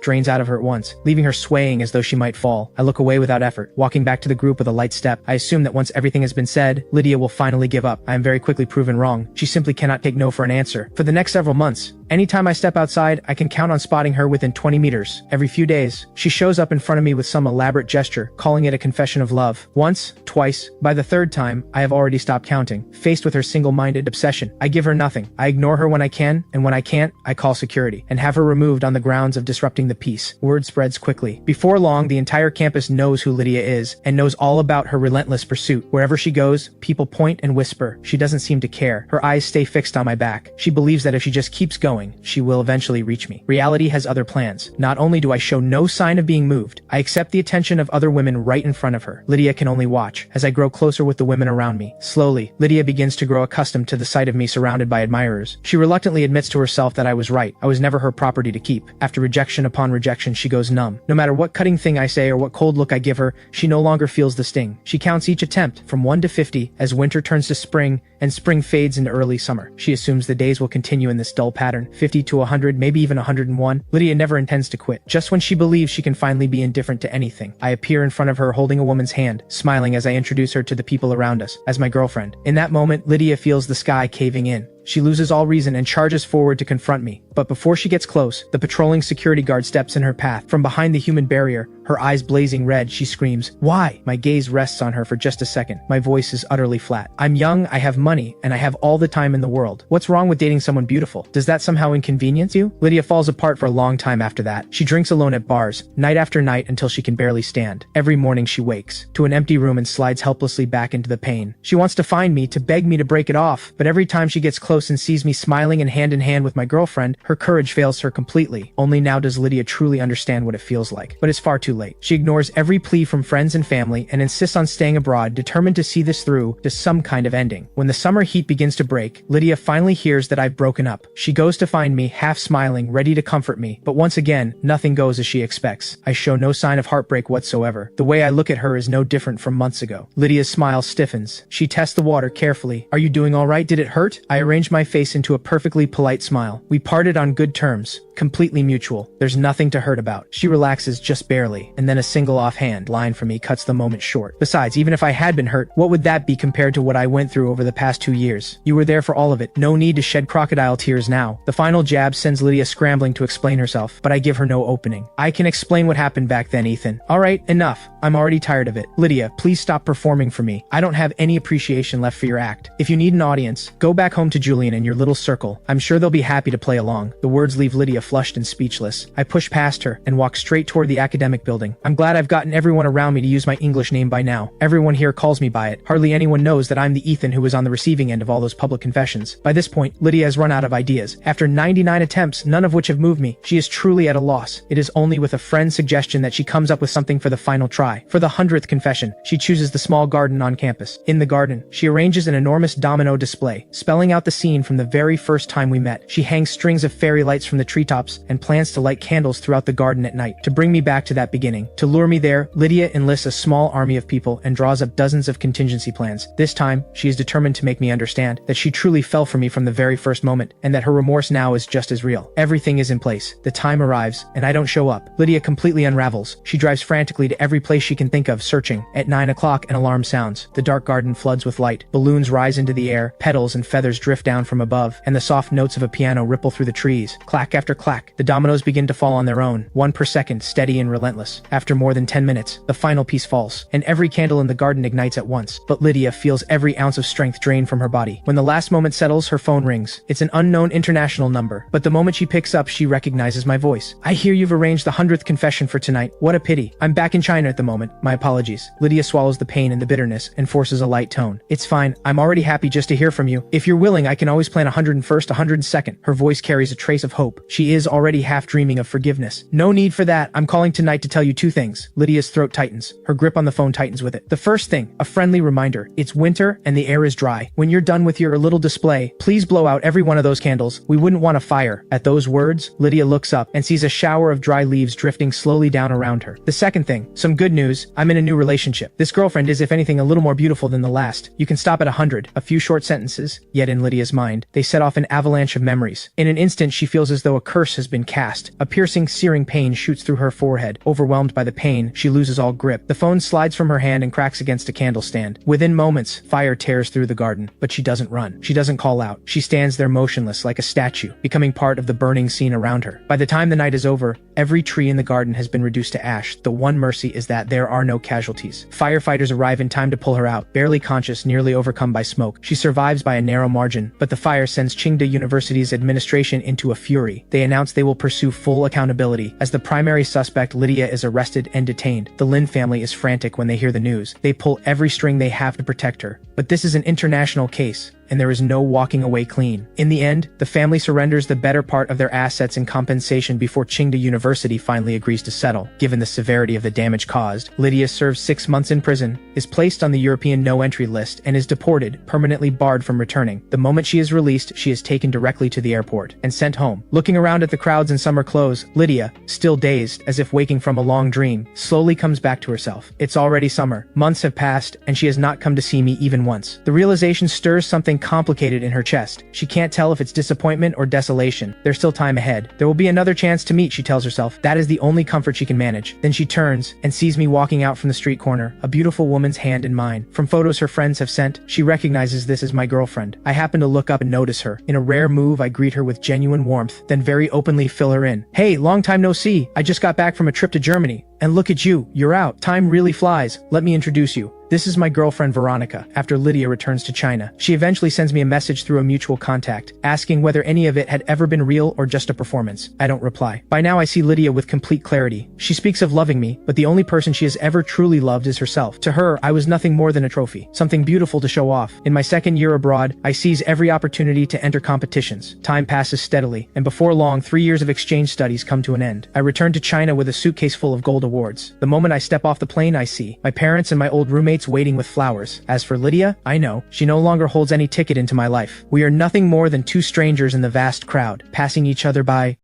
drains out of her at once, leaving her swaying as though she might fall. I look away without effort, walking back to the group with a light step. I assume that once everything has been said, Lydia will finally give up. I am very quickly proven wrong. She simply cannot take no for an answer. For the next several months, anytime I step outside, I can count on spotting her within 20 meters. Every few days, she shows up in front of me with some elaborate gesture, calling it a confession of love. Once, twice, by the third time, I have already stopped counting. Faced with her single-minded obsession, I give her nothing. I ignore her when I can, and when I can't, I call security, and have her removed on the grounds of disrupting the peace. Word spreads quickly. Before long, the entire campus knows who Lydia is, and knows all about her relentless pursuit. Wherever she goes, people point and whisper. She doesn't seem to care. Her eyes stay fixed on my back. She believes that if she just keeps going, she will eventually reach me. Reality has other plans. Not only do I show no sign of being moved, I accept the attention of other women right in front of her. Lydia can only watch as I grow closer with the women around me. Slowly, Lydia begins to grow accustomed to the sight of me surrounded by admirers. She reluctantly admits to herself that I was right. I was never her property to keep. After rejection upon rejection, she goes numb. No matter what cutting thing I say or what cold look I give her, she no longer feels the sting. She counts each attempt from 1 to 50 as winter turns to spring and spring fades into early summer. She assumes the days will continue in this dull pattern, 50 to 100, maybe even 101. Lydia never intends to quit. Just when she believes she can finally be indifferent to anything, I appear in front of her holding a woman's hand, smiling as I introduce her to the people around us as my girlfriend. In that moment, Lydia feels the sky caving in. She loses all reason and charges forward to confront me. But before she gets close, the patrolling security guard steps in her path. From behind the human barrier, her eyes blazing red, she screams, "Why?" My gaze rests on her for just a second. My voice is utterly flat. I'm young, I have money, and I have all the time in the world. What's wrong with dating someone beautiful? Does that somehow inconvenience you? Lydia falls apart for a long time after that. She drinks alone at bars, night after night until she can barely stand. Every morning she wakes to an empty room and slides helplessly back into the pain. She wants to find me, to beg me to break it off, but every time she gets close and sees me smiling and hand in hand with my girlfriend, her courage fails her completely. Only now does Lydia truly understand what it feels like. But it's far too late. She ignores every plea from friends and family and insists on staying abroad, determined to see this through to some kind of ending. When the summer heat begins to break, Lydia finally hears that I've broken up. She goes to find me, half smiling, ready to comfort me. But once again, nothing goes as she expects. I show no sign of heartbreak whatsoever. The way I look at her is no different from months ago. Lydia's smile stiffens. She tests the water carefully. "Are you doing all right? Did it hurt?" I arrange my face into a perfectly polite smile. We parted on good terms, completely mutual. There's nothing to hurt about. She relaxes just barely, and then a single offhand line from me cuts the moment short. Besides, even if I had been hurt, what would that be compared to what I went through over the past 2 years? You were there for all of it. No need to shed crocodile tears now. The final jab sends Lydia scrambling to explain herself, but I give her no opening. I can explain what happened back then, Ethan. All right, enough. I'm already tired of it. Lydia, please stop performing for me. I don't have any appreciation left for your act. If you need an audience, go back home to Julian and your little circle. I'm sure they'll be happy to play along. The words leave Lydia flushed and speechless. I push past her and walk straight toward the academic building. I'm glad I've gotten everyone around me to use my English name by now. Everyone here calls me by it. Hardly anyone knows that I'm the Ethan who was on the receiving end of all those public confessions. By this point, Lydia has run out of ideas. After 99 attempts, none of which have moved me, she is truly at a loss. It is only with a friend's suggestion that she comes up with something for the final try. For the 100th confession, she chooses the small garden on campus. In the garden, she arranges an enormous domino display, spelling out the scene from the very first time we met. She hangs strings of fairy lights from the treetops and plans to light candles throughout the garden at night to bring me back to that beginning. To lure me there, Lydia enlists a small army of people and draws up dozens of contingency plans. This time, she is determined to make me understand that she truly fell for me from the very first moment and that her remorse now is just as real. Everything is in place. The time arrives, and I don't show up. Lydia completely unravels. She drives frantically to every place she can think of, searching. At 9 o'clock, an alarm sounds. The dark garden floods with light. Balloons rise into the air, petals and feathers drift down from above, and the soft notes of a piano ripple through the trees. Clack after clack, the dominoes begin to fall on their own, one per second, steady and relentless. After more than 10 minutes, the final piece falls, and every candle in the garden ignites at once. But Lydia feels every ounce of strength drain from her body. When the last moment settles, her phone rings. It's an unknown international number, but the moment she picks up, she recognizes my voice. "I hear you've arranged the 100th confession for tonight. What a pity. I'm back in China at the moment. My apologies." Lydia swallows the pain and the bitterness and forces a light tone. "It's fine. I'm already happy just to hear from you. If you're willing, I can always plan 101st, 102nd. Her voice carries a trace of hope. She is already half dreaming of forgiveness. "No need for that. I'm calling tonight to tell you two things." Lydia's throat tightens. Her grip on the phone tightens with it. "The first thing, a friendly reminder. It's winter and the air is dry. When you're done with your little display, please blow out every one of those candles. We wouldn't want a fire." At those words, Lydia looks up and sees a shower of dry leaves drifting slowly down around her. "The second thing, some good news. I'm in a new relationship. This girlfriend is, if anything, a little more beautiful than the last. You can stop at 100. A few short sentences, yet in Lydia's mind, they set off an avalanche of memories. In an instant, she feels as though a curse has been cast. A piercing, searing pain shoots through her forehead. Overwhelmed by the pain, she loses all grip. The phone slides from her hand and cracks against a candle stand. Within moments, fire tears through the garden, but she doesn't run. She doesn't call out. She stands there motionless like a statue, becoming part of the burning scene around her. By the time the night is over, every tree in the garden has been reduced to ash. The one mercy is that there are no casualties. Firefighters arrive in time to pull her out, barely conscious, nearly overcome by smoke. She survives by a narrow margin, but the fire sends Tsinghua University's administration into a fury. They announce they will pursue full accountability. As the primary suspect, Lydia is arrested and detained. The Lin family is frantic when they hear the news. They pull every string they have to protect her. But this is an international case, and there is no walking away clean. In the end, the family surrenders the better part of their assets in compensation before Tsinghua University finally agrees to settle. Given the severity of the damage caused, Lydia serves 6 months in prison, is placed on the European no-entry list, and is deported, permanently barred from returning. The moment she is released, she is taken directly to the airport and sent home. Looking around at the crowds in summer clothes, Lydia, still dazed, as if waking from a long dream, slowly comes back to herself. It's already summer. Months have passed, and she has not come to see me even once. The realization stirs something complicated in her chest. She can't tell if it's disappointment or desolation. There's still time ahead. There will be another chance to meet, she tells herself. That is the only comfort she can manage. Then she turns and sees me walking out from the street corner, a beautiful woman's hand in mine. From photos her friends have sent, she recognizes this as my girlfriend. I happen to look up and notice her. In a rare move, I greet her with genuine warmth, then very openly fill her in. "Hey, long time no see. I just got back from a trip to Germany. And look at you, you're out. Time really flies. Let me introduce you. This is my girlfriend Veronica." After Lydia returns to China, she eventually sends me a message through a mutual contact, asking whether any of it had ever been real or just a performance. I don't reply. By now I see Lydia with complete clarity. She speaks of loving me, but the only person she has ever truly loved is herself. To her, I was nothing more than a trophy, something beautiful to show off. In my second year abroad, I seize every opportunity to enter competitions. Time passes steadily, and before long, 3 years of exchange studies come to an end. I return to China with a suitcase full of gold awards. The moment I step off the plane, I see my parents and my old roommates waiting with flowers. As for Lydia, I know she no longer holds any ticket into my life. We are nothing more than two strangers in the vast crowd, passing each other by.